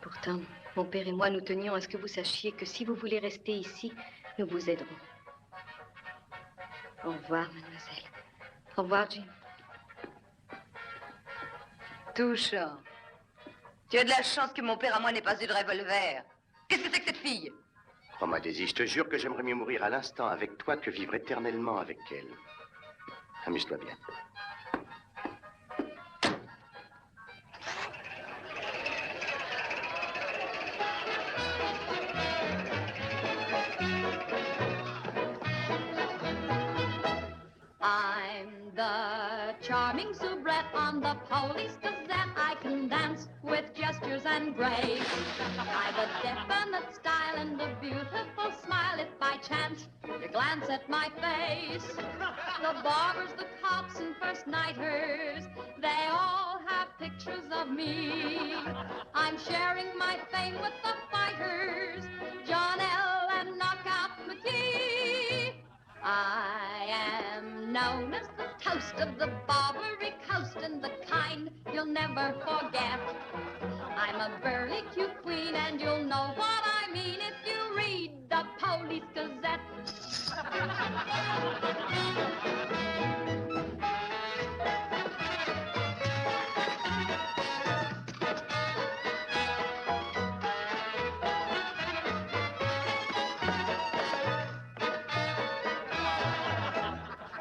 Pourtant, mon père et moi, nous tenions à ce que vous sachiez que si vous voulez rester ici, nous vous aiderons. Au revoir, mademoiselle. Au revoir, Jim. Touchant. Tu as de la chance que mon père à moi n'ait pas eu de revolver. Qu'est-ce que c'est que cette fille? Crois-moi, Daisy, je te jure que j'aimerais mieux mourir à l'instant avec toi que vivre éternellement avec elle. Amuse-toi bien. I'm the charming soubrette on the Police Gazette. I can dance with gestures and grace. I've a definite style and a beautiful smile. If by chance you glance at my face, the barbers, the cops, and first-nighters, they all have pictures of me. I'm sharing my fame with the fighters, John L. and Knockout McGee. I am known as the toast of the Barbary Coast and the kind you'll never forget. I'm a burly cute queen and you'll know what I mean if you read the Police Gazette.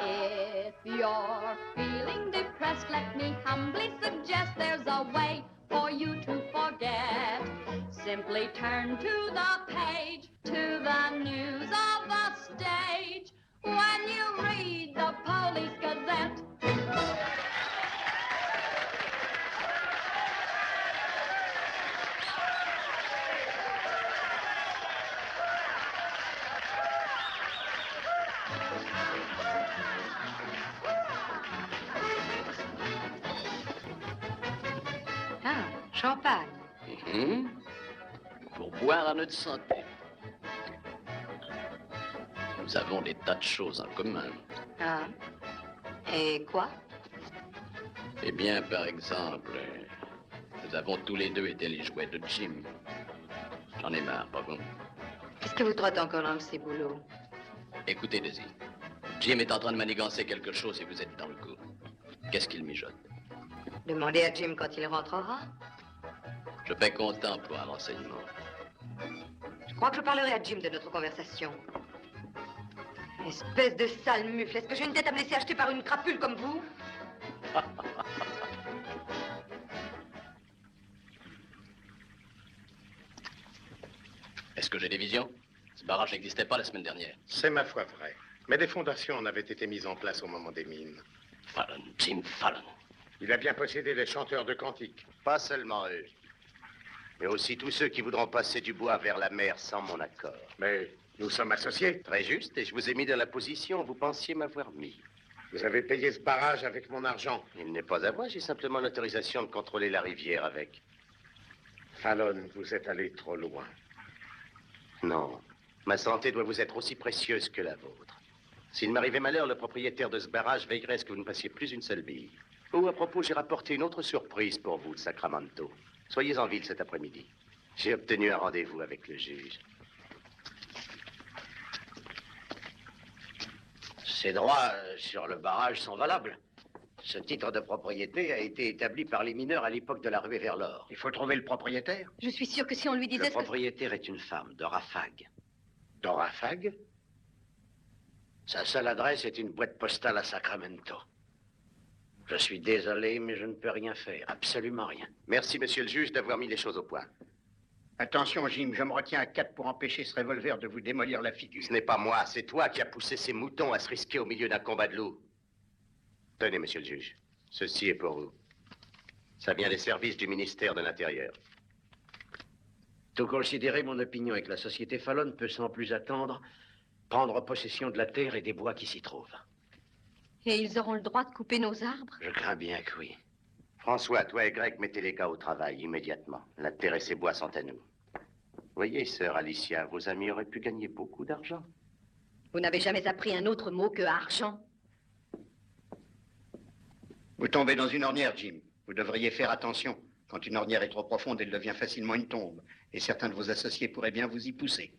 If you're feeling depressed, let me humbly suggest there's a way for you to forget. Simply turn to the page, to the news of the stage, when you read the Police Gazette. Champagne. Pour boire à notre santé. Nous avons des tas de choses en commun. Ah. Et quoi? Eh bien, par exemple, nous avons tous les deux été les jouets de Jim. J'en ai marre, pas bon? Qu'est-ce que vous trotte encore dans le ciboulot? Écoutez, Daisy. Jim est en train de manigancer quelque chose et vous êtes dans le coup. Qu'est-ce qu'il mijote? Demandez à Jim quand il rentrera. Je paie comptant pour un renseignement. Je crois que je parlerai à Jim de notre conversation. Espèce de sale mufle, est-ce que j'ai une tête à me laisser acheter par une crapule comme vous? Est-ce que j'ai des visions? Ce barrage n'existait pas la semaine dernière. C'est ma foi vrai. Mais des fondations en avaient été mises en place au moment des mines. Fallon, Jim Fallon. Il a bien possédé les chanteurs de cantiques. Pas seulement eux, mais aussi tous ceux qui voudront passer du bois vers la mer sans mon accord. Mais nous sommes associés. Très juste, et je vous ai mis dans la position où vous pensiez m'avoir mis. Vous avez payé ce barrage avec mon argent. Il n'est pas à moi, j'ai simplement l'autorisation de contrôler la rivière avec. Fallon, vous êtes allé trop loin. Non, ma santé doit vous être aussi précieuse que la vôtre. S'il m'arrivait malheur, le propriétaire de ce barrage veillerait à ce que vous ne passiez plus une seule bille. Oh, à propos, j'ai rapporté une autre surprise pour vous de Sacramento. Soyez en ville cet après-midi. J'ai obtenu un rendez-vous avec le juge. Ces droits sur le barrage sont valables. Ce titre de propriété a été établi par les mineurs à l'époque de la ruée vers l'or. Il faut trouver le propriétaire. Je suis sûre que si on lui disait Le ce que... propriétaire est une femme, Dora Fagg. Dora Fagg? Sa seule adresse est une boîte postale à Sacramento. Je suis désolé, mais je ne peux rien faire, absolument rien. Merci, monsieur le juge, d'avoir mis les choses au point. Attention, Jim, je me retiens à 4 pour empêcher ce revolver de vous démolir la figure. Ce n'est pas moi, c'est toi qui as poussé ces moutons à se risquer au milieu d'un combat de loups. Tenez, monsieur le juge, ceci est pour vous. Ça vient des services du ministère de l'Intérieur. Tout considéré, mon opinion est que la société Fallon peut sans plus attendre prendre possession de la terre et des bois qui s'y trouvent. Et ils auront le droit de couper nos arbres? Je crains bien que oui. François, toi et Greg, mettez les gars au travail immédiatement. La terre et ses bois sont à nous. Voyez, sœur Alicia, vos amis auraient pu gagner beaucoup d'argent. Vous n'avez jamais appris un autre mot que argent? Vous tombez dans une ornière, Jim. Vous devriez faire attention. Quand une ornière est trop profonde, elle devient facilement une tombe. Et certains de vos associés pourraient bien vous y pousser.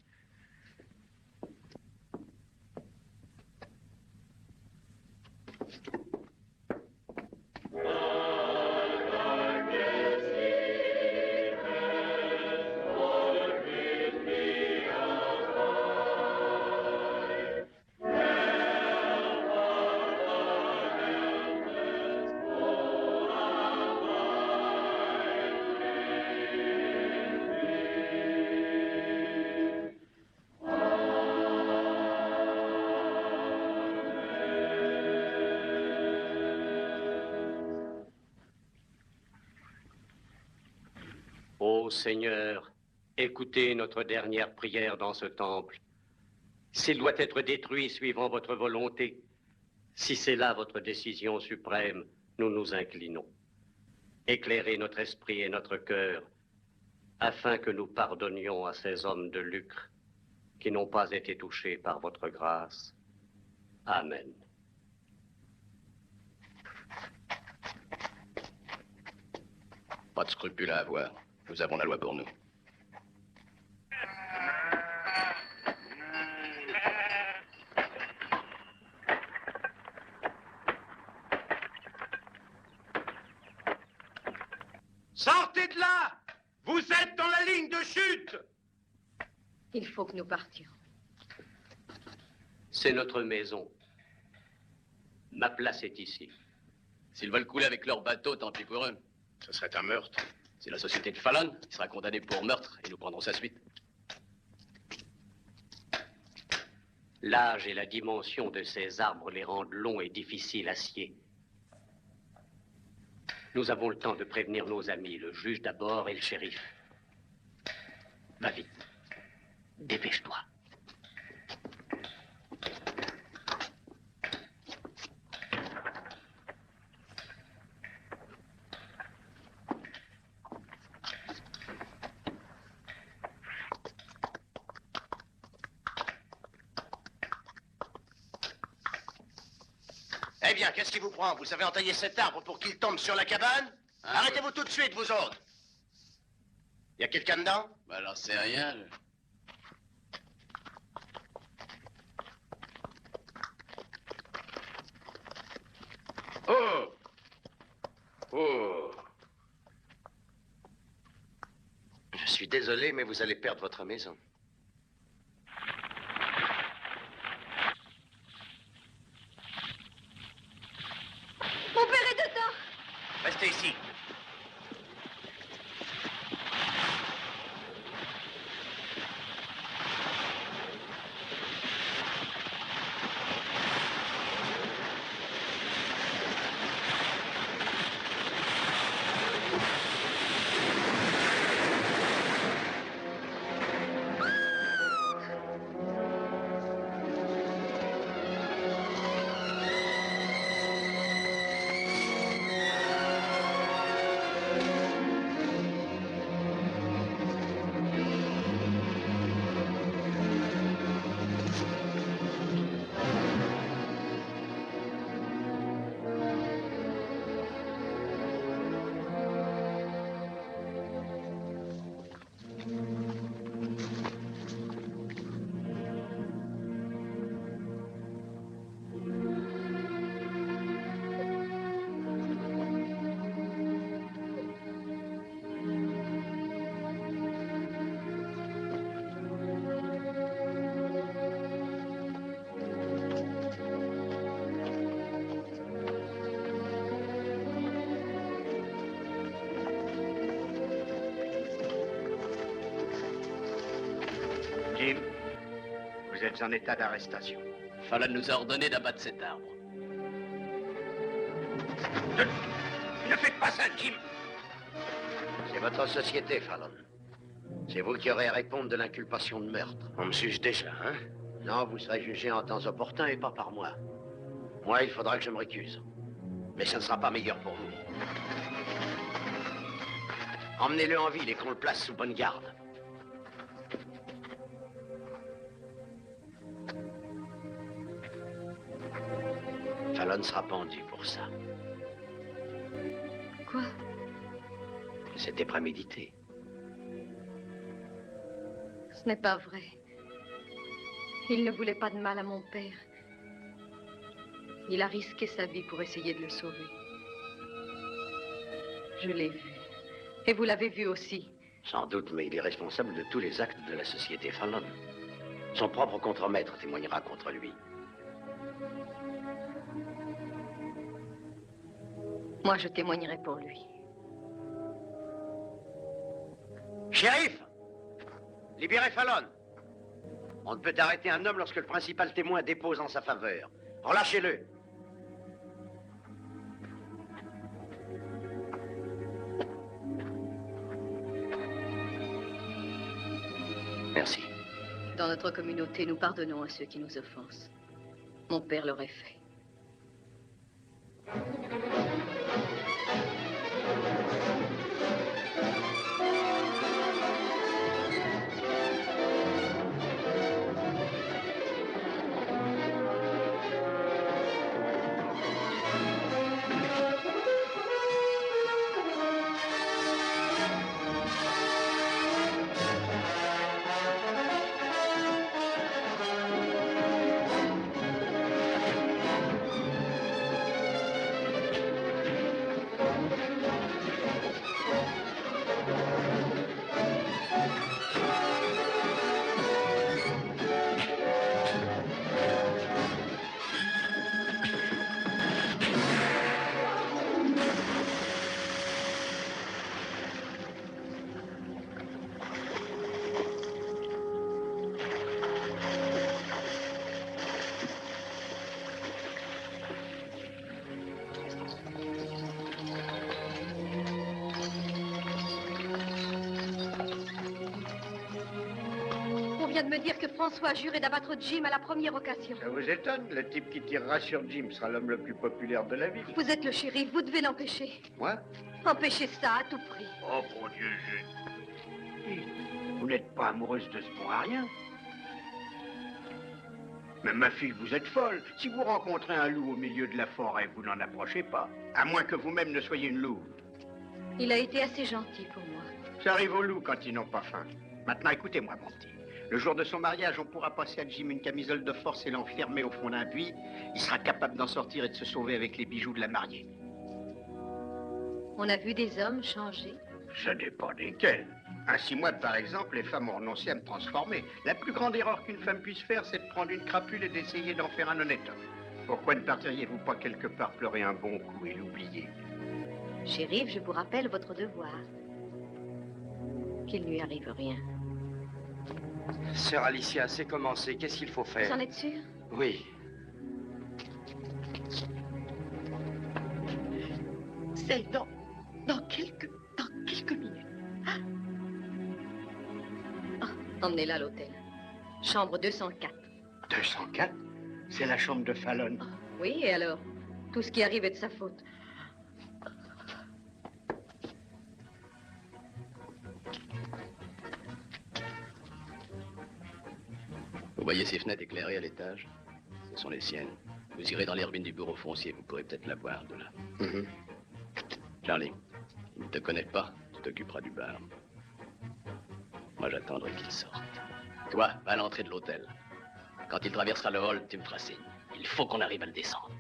Ô Seigneur, écoutez notre dernière prière dans ce temple. S'il doit être détruit suivant votre volonté, si c'est là votre décision suprême, nous nous inclinons. Éclairez notre esprit et notre cœur, afin que nous pardonnions à ces hommes de lucre qui n'ont pas été touchés par votre grâce. Amen. Pas de scrupules à avoir. Nous avons la loi pour nous. Sortez de là! Vous êtes dans la ligne de chute! Il faut que nous partions. C'est notre maison. Ma place est ici. S'ils veulent couler avec leur bateau, tant pis pour eux. Ce serait un meurtre. C'est la société de Fallon qui sera condamnée pour meurtre et nous prendrons sa suite. L'âge et la dimension de ces arbres les rendent longs et difficiles à scier. Nous avons le temps de prévenir nos amis, le juge d'abord et le shérif. Va vite. Dépêche-toi. Eh bien, qu'est-ce qui vous prend? Vous avez entaillé cet arbre pour qu'il tombe sur la cabane? Arrêtez-vous tout de suite, vous autres. Y a quelqu'un dedans? Bah, alors, c'est rien. Oh! Oh! Je suis désolé, mais vous allez perdre votre maison. Mon père est dedans. Restez ici. Jim, vous êtes en état d'arrestation. Fallon nous a ordonné d'abattre cet arbre. Ne faites pas ça, Jim! C'est votre société, Fallon. C'est vous qui aurez à répondre de l'inculpation de meurtre. On me juge déjà, hein? Non, vous serez jugé en temps opportun et pas par moi. Moi, il faudra que je me récuse. Mais ça ne sera pas meilleur pour vous. Emmenez-le en ville et qu'on le place sous bonne garde. Fallon sera pendu pour ça. Quoi? C'était prémédité. Ce n'est pas vrai. Il ne voulait pas de mal à mon père. Il a risqué sa vie pour essayer de le sauver. Je l'ai vu. Et vous l'avez vu aussi. Sans doute, mais il est responsable de tous les actes de la société Fallon. Son propre contremaître témoignera contre lui. Moi, je témoignerai pour lui. Shérif! Libérez Fallon! On ne peut arrêter un homme lorsque le principal témoin dépose en sa faveur. Relâchez-le! Merci. Dans notre communauté, nous pardonnons à ceux qui nous offensent. Mon père l'aurait fait. De me dire que François a juré d'abattre Jim à la première occasion. Ça vous étonne? Le type qui tirera sur Jim sera l'homme le plus populaire de la ville. Vous êtes le shérif, vous devez l'empêcher. Moi? Empêchez ça à tout prix. Oh, mon Dieu, vous n'êtes pas amoureuse de ce bon à rien? Mais ma fille, vous êtes folle. Si vous rencontrez un loup au milieu de la forêt, vous n'en approchez pas. À moins que vous-même ne soyez une louve. Il a été assez gentil pour moi. Ça arrive aux loups quand ils n'ont pas faim. Maintenant, écoutez-moi, mon petit. Le jour de son mariage, on pourra passer à Jim une camisole de force et l'enfermer au fond d'un puits. Il sera capable d'en sortir et de se sauver avec les bijoux de la mariée. On a vu des hommes changer. Ça dépend desquels. Ainsi, moi, par exemple, les femmes ont renoncé à me transformer. La plus grande erreur qu'une femme puisse faire, c'est de prendre une crapule et d'essayer d'en faire un honnête homme. Pourquoi ne partiriez-vous pas quelque part pleurer un bon coup et l'oublier? Shérif, je vous rappelle votre devoir. Qu'il ne lui arrive rien. Sœur Alicia, c'est commencé. Qu'est-ce qu'il faut faire? Vous en êtes sûr? Oui. C'est dans quelques minutes. Emmenez-la à l'hôtel. Chambre 204. 204? C'est la chambre de Fallon. Oui, et alors? Tout ce qui arrive est de sa faute. Vous voyez ces fenêtres éclairées à l'étage? Ce sont les siennes. Vous irez dans l'hermine du bureau foncier, vous pourrez peut-être la voir de là. Charlie, il ne te connaît pas, tu t'occuperas du bar. Moi, j'attendrai qu'il sorte. Toi, va à l'entrée de l'hôtel. Quand il traversera le hall, tu me feras signe. Il faut qu'on arrive à le descendre.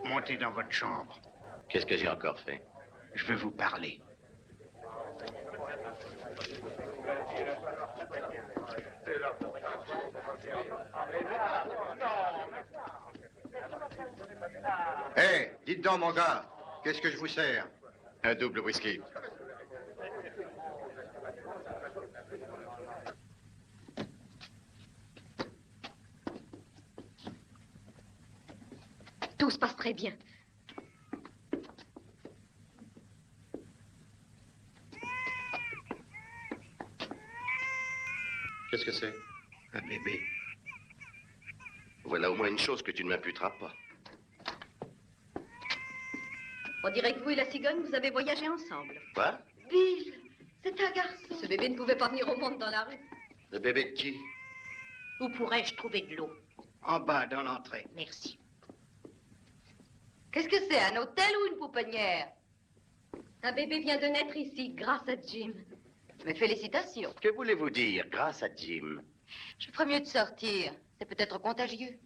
Montez dans votre chambre. Qu'est-ce que j'ai encore fait? Je veux vous parler. Hé, dites donc, mon gars, qu'est-ce que je vous sers? Un double whisky. Tout se passe très bien. Qu'est-ce que c'est? Un bébé. Voilà au moins une chose que tu ne m'imputeras pas. On dirait que vous et la cigogne, vous avez voyagé ensemble. Quoi? Bill, c'est un garçon. Ce bébé ne pouvait pas venir au monde dans la rue. Le bébé de qui? Où pourrais-je trouver de l'eau? En bas, dans l'entrée. Merci. Qu'est-ce que c'est, un hôtel ou une pouponnière? Un bébé vient de naître ici, grâce à Jim. Mes félicitations. Que voulez-vous dire, grâce à Jim? Je ferais mieux de sortir. C'est peut-être contagieux.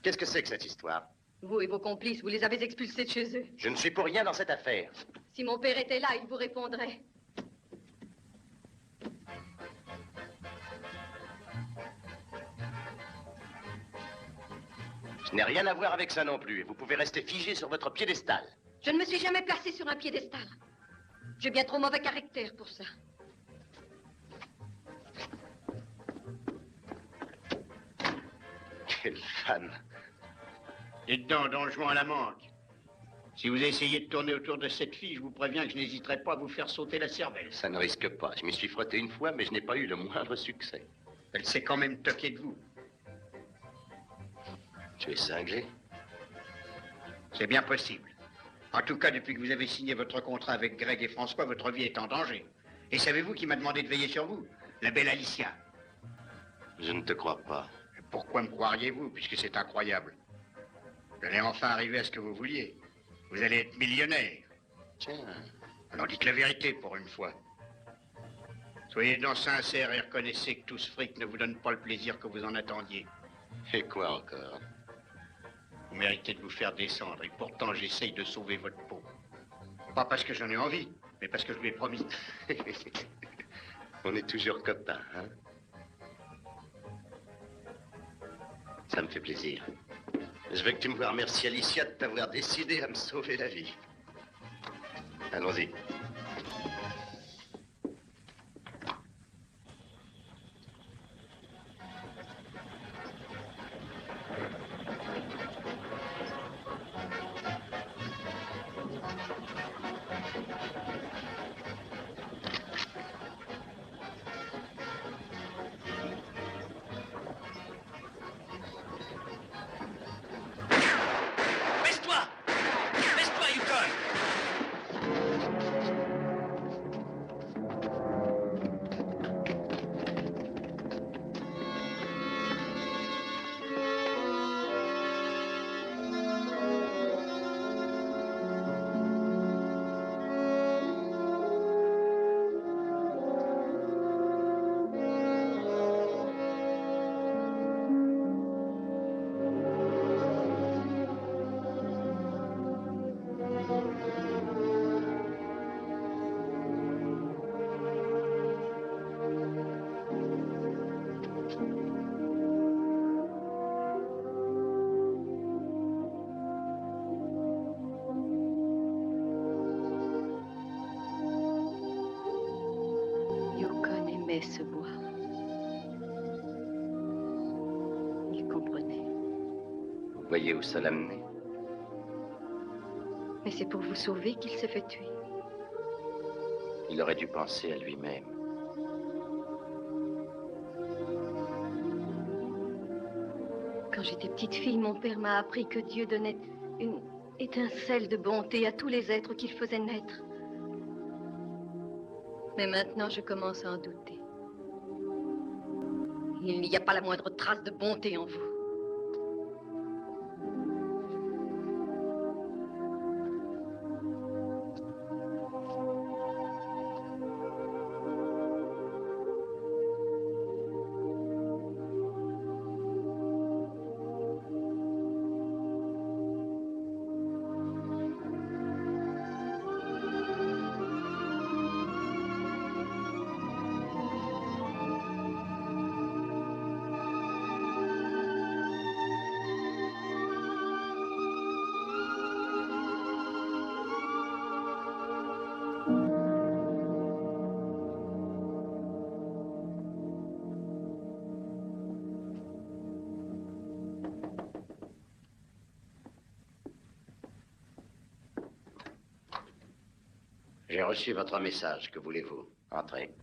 Qu'est-ce que c'est que cette histoire? Vous et vos complices, vous les avez expulsés de chez eux. Je ne suis pour rien dans cette affaire. Si mon père était là, il vous répondrait. Je n'ai rien à voir avec ça non plus. Et vous pouvez rester figé sur votre piédestal. Je ne me suis jamais placée sur un piédestal. J'ai bien trop mauvais caractère pour ça. Quelle femme. Dites donc, Don Juan à la manque. Si vous essayez de tourner autour de cette fille, je vous préviens que je n'hésiterai pas à vous faire sauter la cervelle. Ça ne risque pas. Je m'y suis frotté une fois, mais je n'ai pas eu le moindre succès. Elle s'est quand même toquée de vous. Tu es cinglé? C'est bien possible. En tout cas, depuis que vous avez signé votre contrat avec Greg et François, votre vie est en danger. Et savez-vous qui m'a demandé de veiller sur vous? La belle Alicia. Je ne te crois pas. Pourquoi me croiriez-vous, puisque c'est incroyable? Vous allez enfin arriver à ce que vous vouliez. Vous allez être millionnaire. Tiens. Alors dites la vérité pour une fois. Soyez donc sincère et reconnaissez que tout ce fric ne vous donne pas le plaisir que vous en attendiez. Et quoi encore? Vous méritez de vous faire descendre et pourtant j'essaye de sauver votre peau. Pas parce que j'en ai envie, mais parce que je lui ai promis. On est toujours copains, hein? Ça me fait plaisir. Je veux que tu me vois remercier Alicia de t'avoir décidé à me sauver la vie. Allons-y. Baisse-toi! Baisse-toi, Yukon! Yukon aimait ce bois. Il comprenait. Vous voyez où ça l'a mené? Mais c'est pour vous sauver qu'il s'est fait tuer. Il aurait dû penser à lui-même. Quand j'étais petite fille, mon père m'a appris que Dieu donnait une étincelle de bonté à tous les êtres qu'il faisait naître. Mais maintenant, je commence à en douter. Il n'y a pas la moindre trace de bonté en vous. J'ai reçu votre message. Que voulez-vous? Entrez.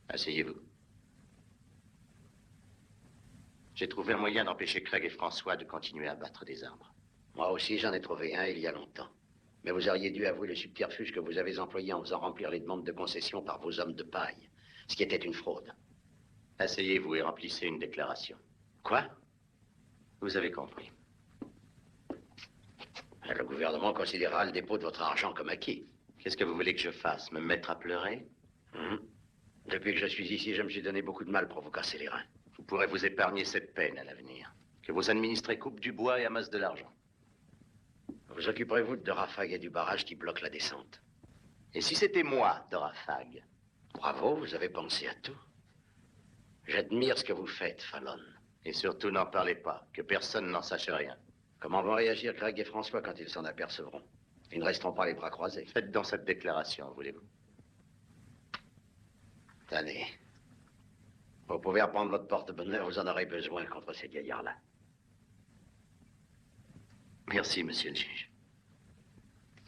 Asseyez-vous. J'ai trouvé un moyen d'empêcher Craig et François de continuer à battre des arbres. Moi aussi, j'en ai trouvé un il y a longtemps. Mais vous auriez dû avouer le subterfuge que vous avez employé en faisant remplir les demandes de concession par vos hommes de paille, ce qui était une fraude. Asseyez-vous et remplissez une déclaration. Quoi? Vous avez compris. Le gouvernement considérera le dépôt de votre argent comme acquis. Qu'est-ce que vous voulez que je fasse? Me mettre à pleurer? Depuis que je suis ici, je me suis donné beaucoup de mal pour vous casser les reins. Vous pourrez vous épargner cette peine à l'avenir. Que vos administrés coupent du bois et amassent de l'argent. Vous occuperez-vous de Dorafag et du barrage qui bloque la descente? Et si c'était moi, Dorafag? Bravo, vous avez pensé à tout. J'admire ce que vous faites, Fallon. Et surtout, n'en parlez pas, que personne n'en sache rien. Comment vont réagir Craig et François quand ils s'en apercevront? Ils ne resteront pas les bras croisés. Faites donc cette déclaration, voulez-vous? Tenez. Vous pouvez reprendre votre porte-bonheur, vous en aurez besoin contre ces gaillards-là. Merci, monsieur le juge.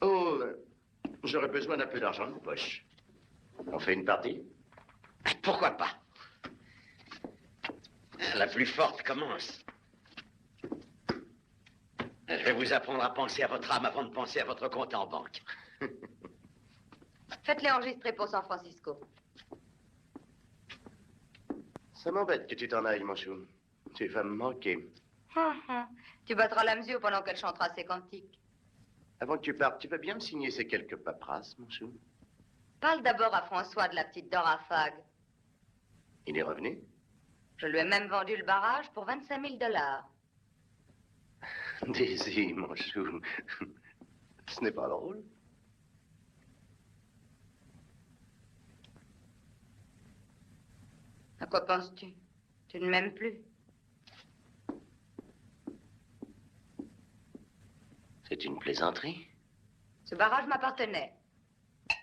Oh, j'aurais besoin d'un peu d'argent de poche. On fait une partie? Pourquoi pas? La plus forte commence. Je vais vous apprendre à penser à votre âme avant de penser à votre compte en banque. Faites-les enregistrer pour San Francisco. Ça m'embête que tu t'en ailles, mon chou. Tu vas me manquer. Tu battras la mesure pendant qu'elle chantera ses cantiques. Avant que tu partes, tu veux bien me signer ces quelques paperasses, mon chou? Parle d'abord à François de la petite Dorafag. Il est revenu? Je lui ai même vendu le barrage pour 25 000 $. Daisy, mon chou, ce n'est pas drôle. À quoi penses-tu? Tu ne m'aimes plus. C'est une plaisanterie. Ce barrage m'appartenait.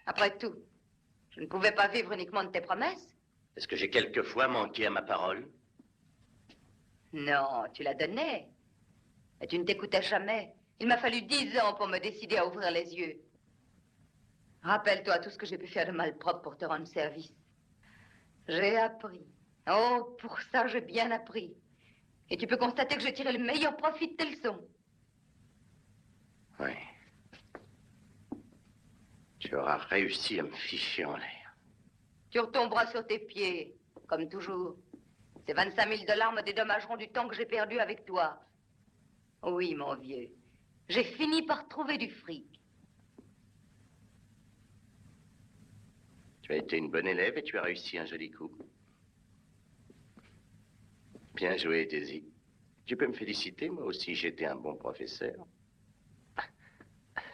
Après tout, je ne pouvais pas vivre uniquement de tes promesses. Est-ce que j'ai quelquefois manqué à ma parole? Non, tu la donnais. Mais tu ne t'écoutais jamais. Il m'a fallu 10 ans pour me décider à ouvrir les yeux. Rappelle-toi tout ce que j'ai pu faire de malpropre pour te rendre service. J'ai appris. Oh, pour ça, j'ai bien appris. Et tu peux constater que j'ai tiré le meilleur profit de tes leçons. Oui. Tu auras réussi à me ficher en l'air. Tu retomberas sur tes pieds, comme toujours. Ces 25 000 $ me dédommageront du temps que j'ai perdu avec toi. Oui, mon vieux. J'ai fini par trouver du fric. Tu as été une bonne élève et tu as réussi un joli coup. Bien joué, Daisy. Tu peux me féliciter, moi aussi j'étais un bon professeur.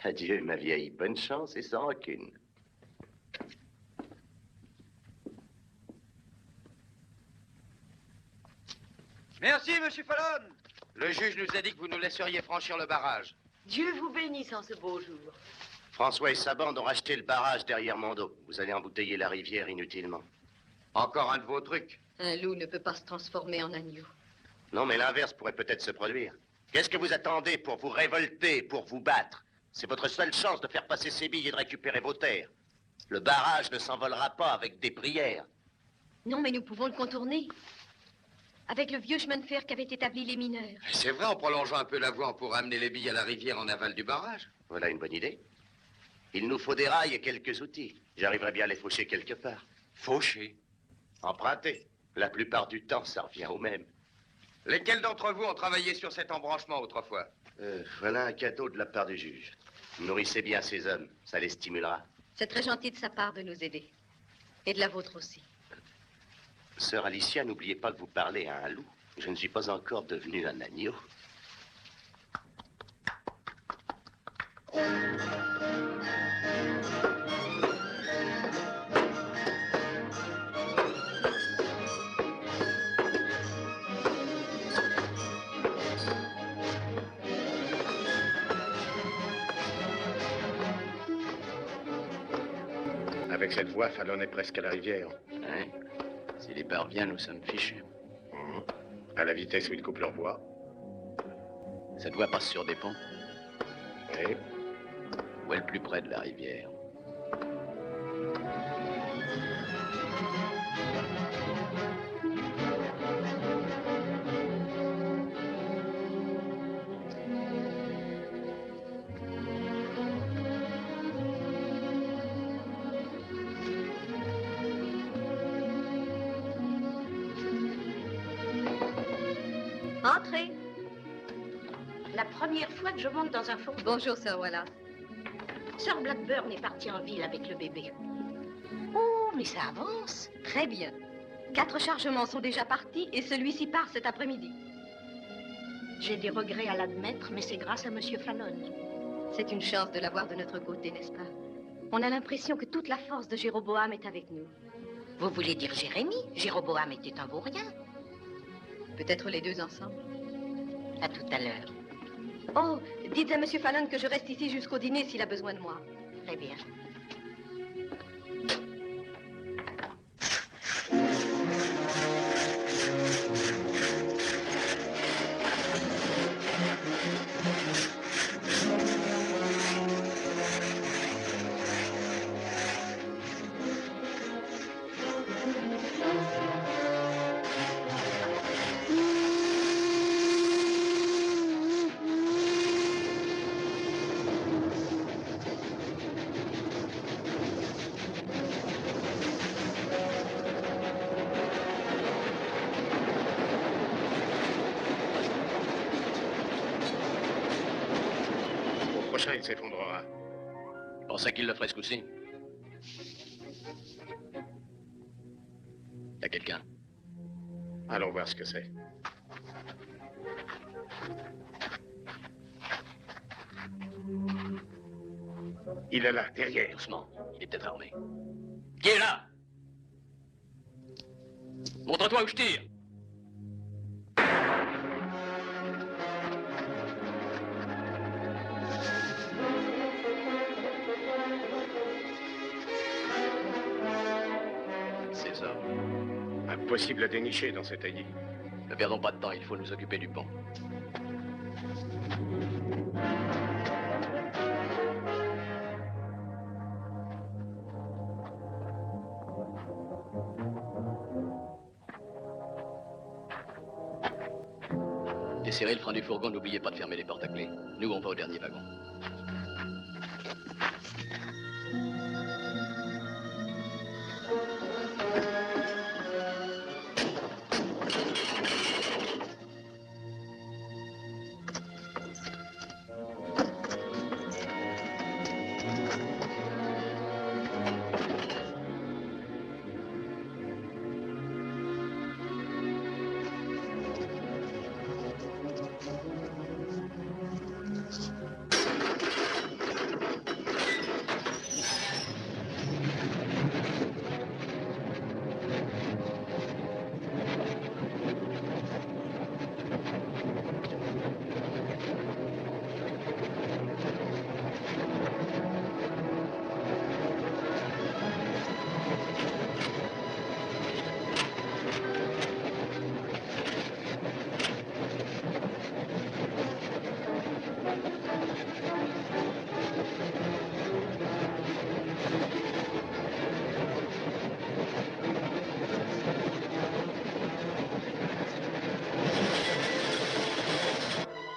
Adieu, ma vieille. Bonne chance et sans rancune. Merci, monsieur Fallon. Le juge nous a dit que vous nous laisseriez franchir le barrage. Dieu vous bénisse en ce beau jour. François et sa bande ont racheté le barrage derrière mon dos. Vous allez embouteiller la rivière inutilement. Encore un de vos trucs. Un loup ne peut pas se transformer en agneau. Non, mais l'inverse pourrait peut-être se produire. Qu'est-ce que vous attendez pour vous révolter, pour vous battre? C'est votre seule chance de faire passer ces billes et de récupérer vos terres. Le barrage ne s'envolera pas avec des prières. Non, mais nous pouvons le contourner. Avec le vieux chemin de fer qu'avaient établi les mineurs. C'est vrai, en prolongeant un peu la voie, on pourra amener les billes à la rivière en aval du barrage. Voilà une bonne idée. Il nous faut des rails et quelques outils. J'arriverai bien à les faucher quelque part. Faucher? Emprunter. La plupart du temps, ça revient au même. Lesquels d'entre vous ont travaillé sur cet embranchement autrefois? Voilà un cadeau de la part du juge. Nourrissez bien ces hommes, ça les stimulera. C'est très gentil de sa part de nous aider. Et de la vôtre aussi. Sœur Alicia, n'oubliez pas que vous parlez à un loup. Je ne suis pas encore devenu un agneau. Avec cette voie, Fallon est presque à la rivière. Hein? S'il y parvient, nous sommes fichus. À la vitesse où ils coupent leur bois. Cette voie passe sur des ponts. Oui. Où est le plus près de la rivière? Entrez. La première fois que je monte dans un fourgon. Bonjour, Sir Wallace. Sir Blackburn est parti en ville avec le bébé. Oh, mais ça avance. Très bien. 4 chargements sont déjà partis et celui-ci part cet après-midi. J'ai des regrets à l'admettre, mais c'est grâce à Monsieur Fallon. C'est une chance de l'avoir de notre côté, n'est-ce pas? On a l'impression que toute la force de Jéroboam est avec nous. Vous voulez dire Jérémie? Jéroboam était un vaurien. Peut-être les deux ensemble. À tout à l'heure. Oh, dites à Monsieur Fallon que je reste ici jusqu'au dîner s'il a besoin de moi. Très bien. Il s'effondrera. Je pensais qu'il le ferait ce coup-ci. Y a quelqu'un? Allons voir ce que c'est. Il est là, derrière. Doucement, il est peut-être armé. Qui est là? Montre-toi où je tire. possible à dénicher dans cet taillis? Ne perdons pas de temps, il faut nous occuper du pont. Desserrez le frein du fourgon, n'oubliez pas de fermer les portes à clé. Nous, on va au dernier wagon.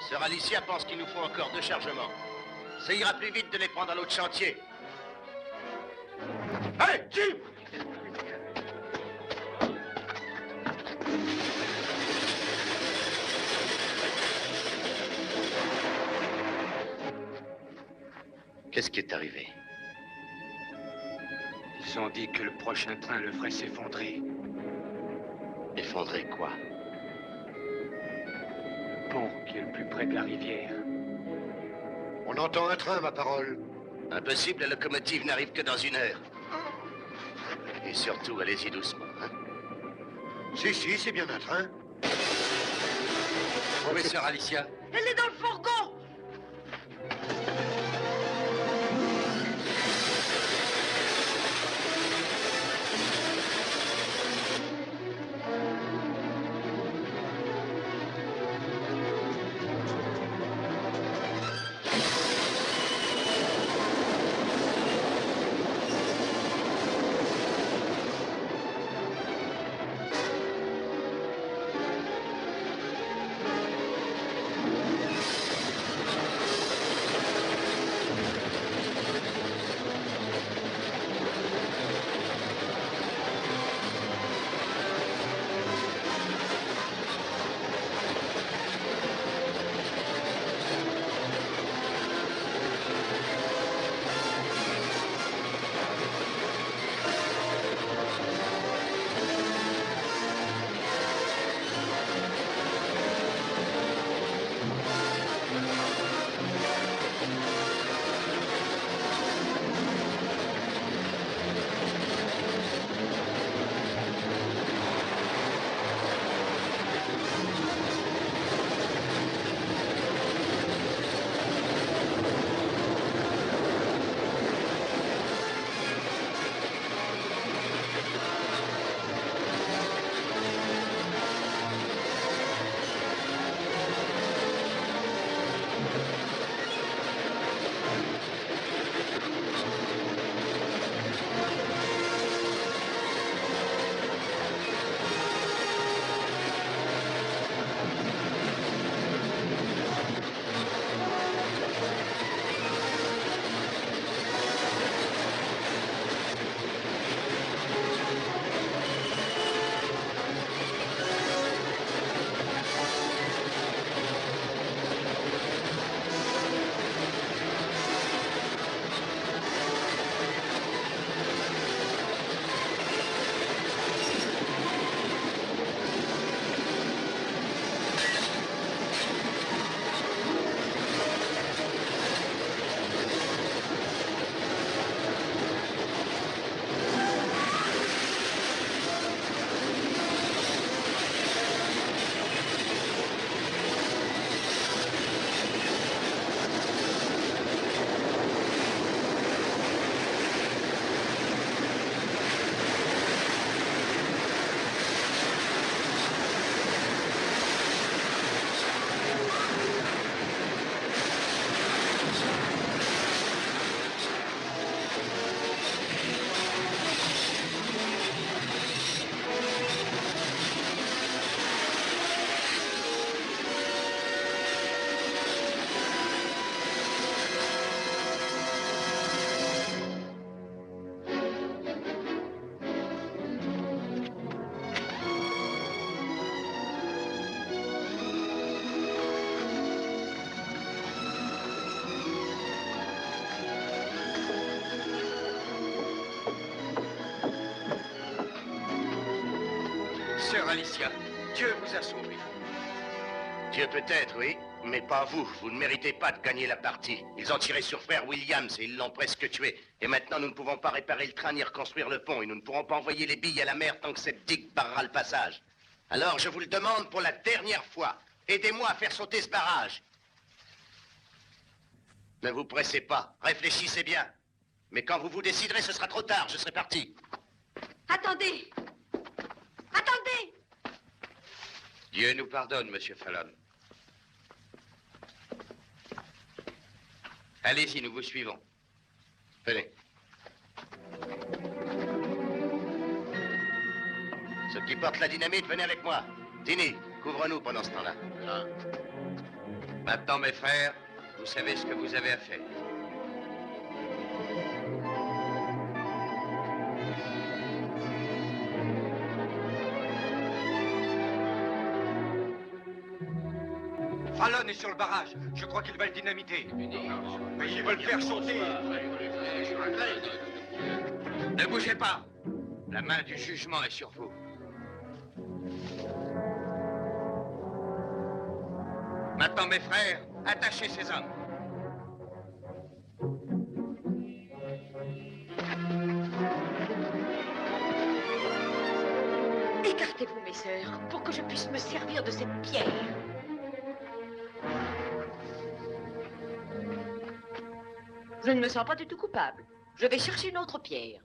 Sœur Alicia pense qu'il nous faut encore 2 chargements. Ça ira plus vite de les prendre à l'autre chantier. Allez, Jim! Qu'est-ce qui est arrivé? Ils ont dit que le prochain train le ferait s'effondrer. Effondrer quoi? Le pont qui est le plus près de la rivière. On entend un train, ma parole. Impossible, la locomotive n'arrive que dans 1 heure. Et surtout, allez-y doucement, hein? Si, c'est bien un train. Où est sœur Alicia? Elle est dans le fourgon! Sœur Alicia, Dieu vous a sauvé. Dieu peut-être, oui, mais pas vous. Vous ne méritez pas de gagner la partie. Ils ont tiré sur frère Williams et ils l'ont presque tué. Et maintenant, nous ne pouvons pas réparer le train ni reconstruire le pont. Et nous ne pourrons pas envoyer les billes à la mer tant que cette digue barrera le passage. Alors, je vous le demande pour la dernière fois. Aidez-moi à faire sauter ce barrage. Ne vous pressez pas. Réfléchissez bien. Mais quand vous vous déciderez, ce sera trop tard. Je serai parti. Attendez. Attendez. Dieu nous pardonne, monsieur Fallon. Allez-y, nous vous suivons. Venez. Ceux qui portent la dynamite, venez avec moi. Tini, couvre-nous pendant ce temps-là. Maintenant, mes frères, vous savez ce que vous avez à faire. Fallon est sur le barrage. Je crois qu'il va le dynamiter. Mais ils veulent faire sauter. Ne bougez pas. La main du jugement est sur vous. Maintenant, mes frères, attachez ces hommes. Écartez-vous, mes sœurs, pour que je puisse me servir de cette pierre. Je ne me sens pas du tout coupable. Je vais chercher une autre pierre.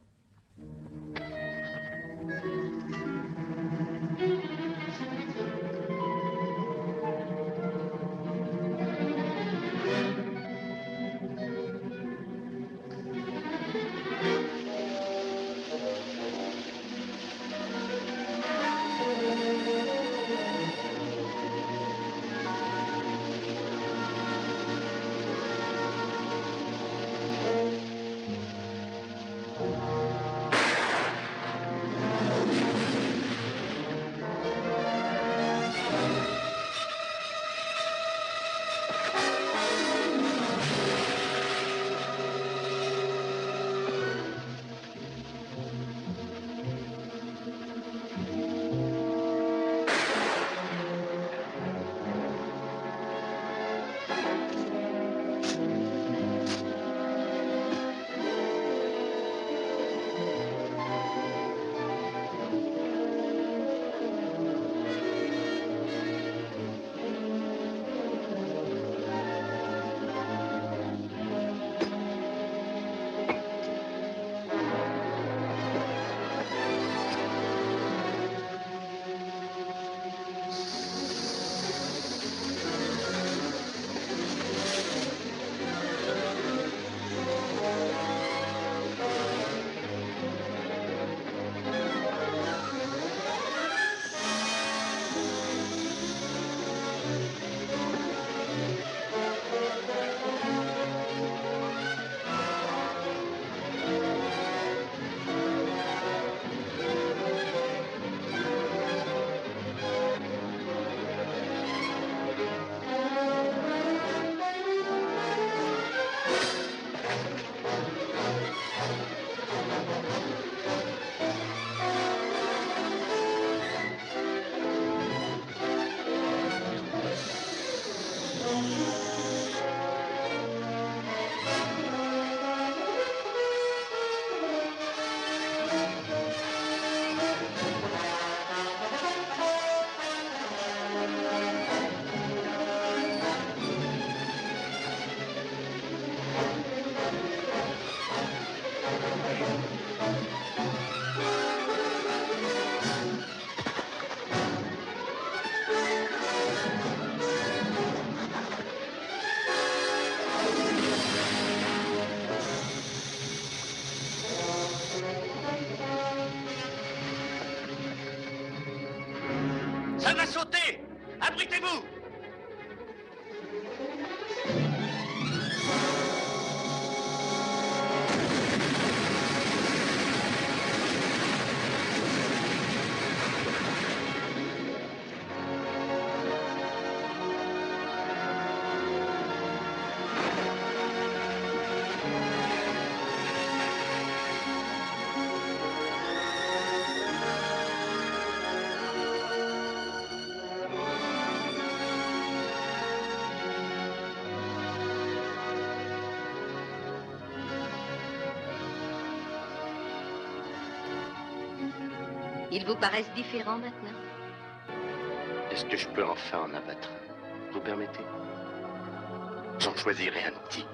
Ça va sauter! Abritez-vous! Ils vous paraissent différents maintenant? Est-ce que je peux enfin en abattre un? Vous permettez? J'en choisirai un petit.